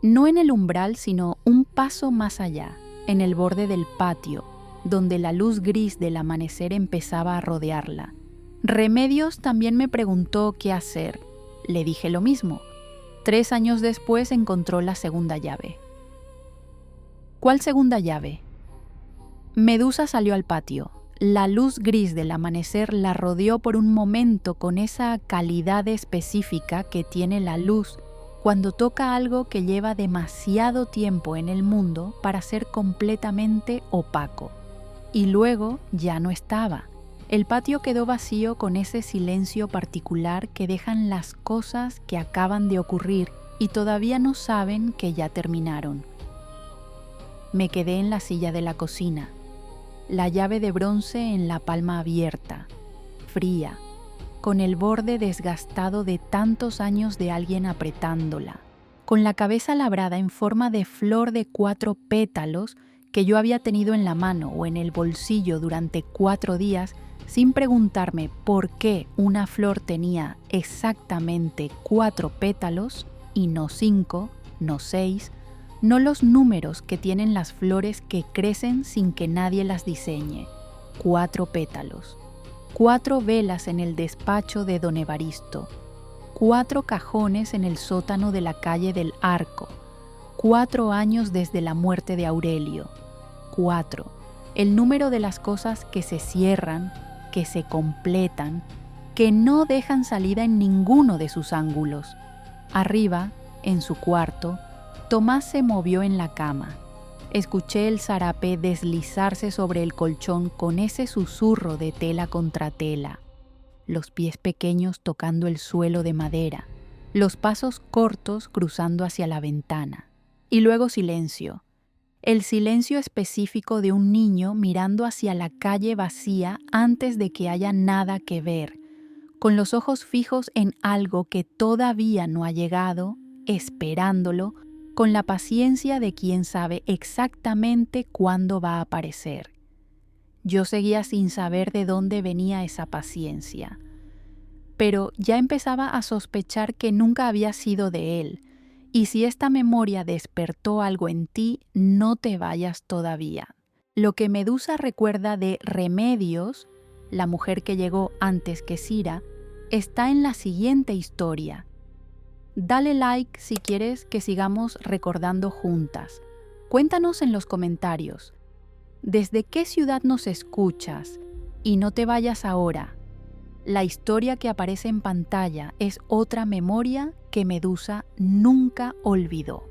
No en el umbral, sino un paso más allá, en el borde del patio, donde la luz gris del amanecer empezaba a rodearla. Remedios también me preguntó qué hacer. Le dije lo mismo. 3 años después encontró la segunda llave. ¿Cuál segunda llave? Medusa salió al patio. La luz gris del amanecer la rodeó por un momento con esa calidad específica que tiene la luz cuando toca algo que lleva demasiado tiempo en el mundo para ser completamente opaco. Y luego ya no estaba. El patio quedó vacío con ese silencio particular que dejan las cosas que acaban de ocurrir y todavía no saben que ya terminaron. Me quedé en la silla de la cocina, la llave de bronce en la palma abierta, fría, con el borde desgastado de tantos años de alguien apretándola, con la cabeza labrada en forma de flor de 4 pétalos que yo había tenido en la mano o en el bolsillo durante 4 días sin preguntarme por qué una flor tenía exactamente 4 pétalos y no 5, no 6, no los números que tienen las flores que crecen sin que nadie las diseñe. 4 pétalos. 4 velas en el despacho de don Evaristo. 4 cajones en el sótano de la calle del Arco. 4 años desde la muerte de Aurelio. 4. El número de las cosas que se cierran, que se completan, que no dejan salida en ninguno de sus ángulos. Arriba, en su cuarto, Tomás se movió en la cama. Escuché el zarape deslizarse sobre el colchón con ese susurro de tela contra tela, los pies pequeños tocando el suelo de madera, los pasos cortos cruzando hacia la ventana. Y luego silencio. El silencio específico de un niño mirando hacia la calle vacía antes de que haya nada que ver, con los ojos fijos en algo que todavía no ha llegado, esperándolo, con la paciencia de quien sabe exactamente cuándo va a aparecer. Yo seguía sin saber de dónde venía esa paciencia, pero ya empezaba a sospechar que nunca había sido de él, y si esta memoria despertó algo en ti, no te vayas todavía. Lo que Medusa recuerda de Remedios, la mujer que llegó antes que Cira, está en la siguiente historia. Dale like si quieres que sigamos recordando juntas. Cuéntanos en los comentarios. ¿Desde qué ciudad nos escuchas? Y no te vayas ahora. La historia que aparece en pantalla es otra memoria que Medusa nunca olvidó.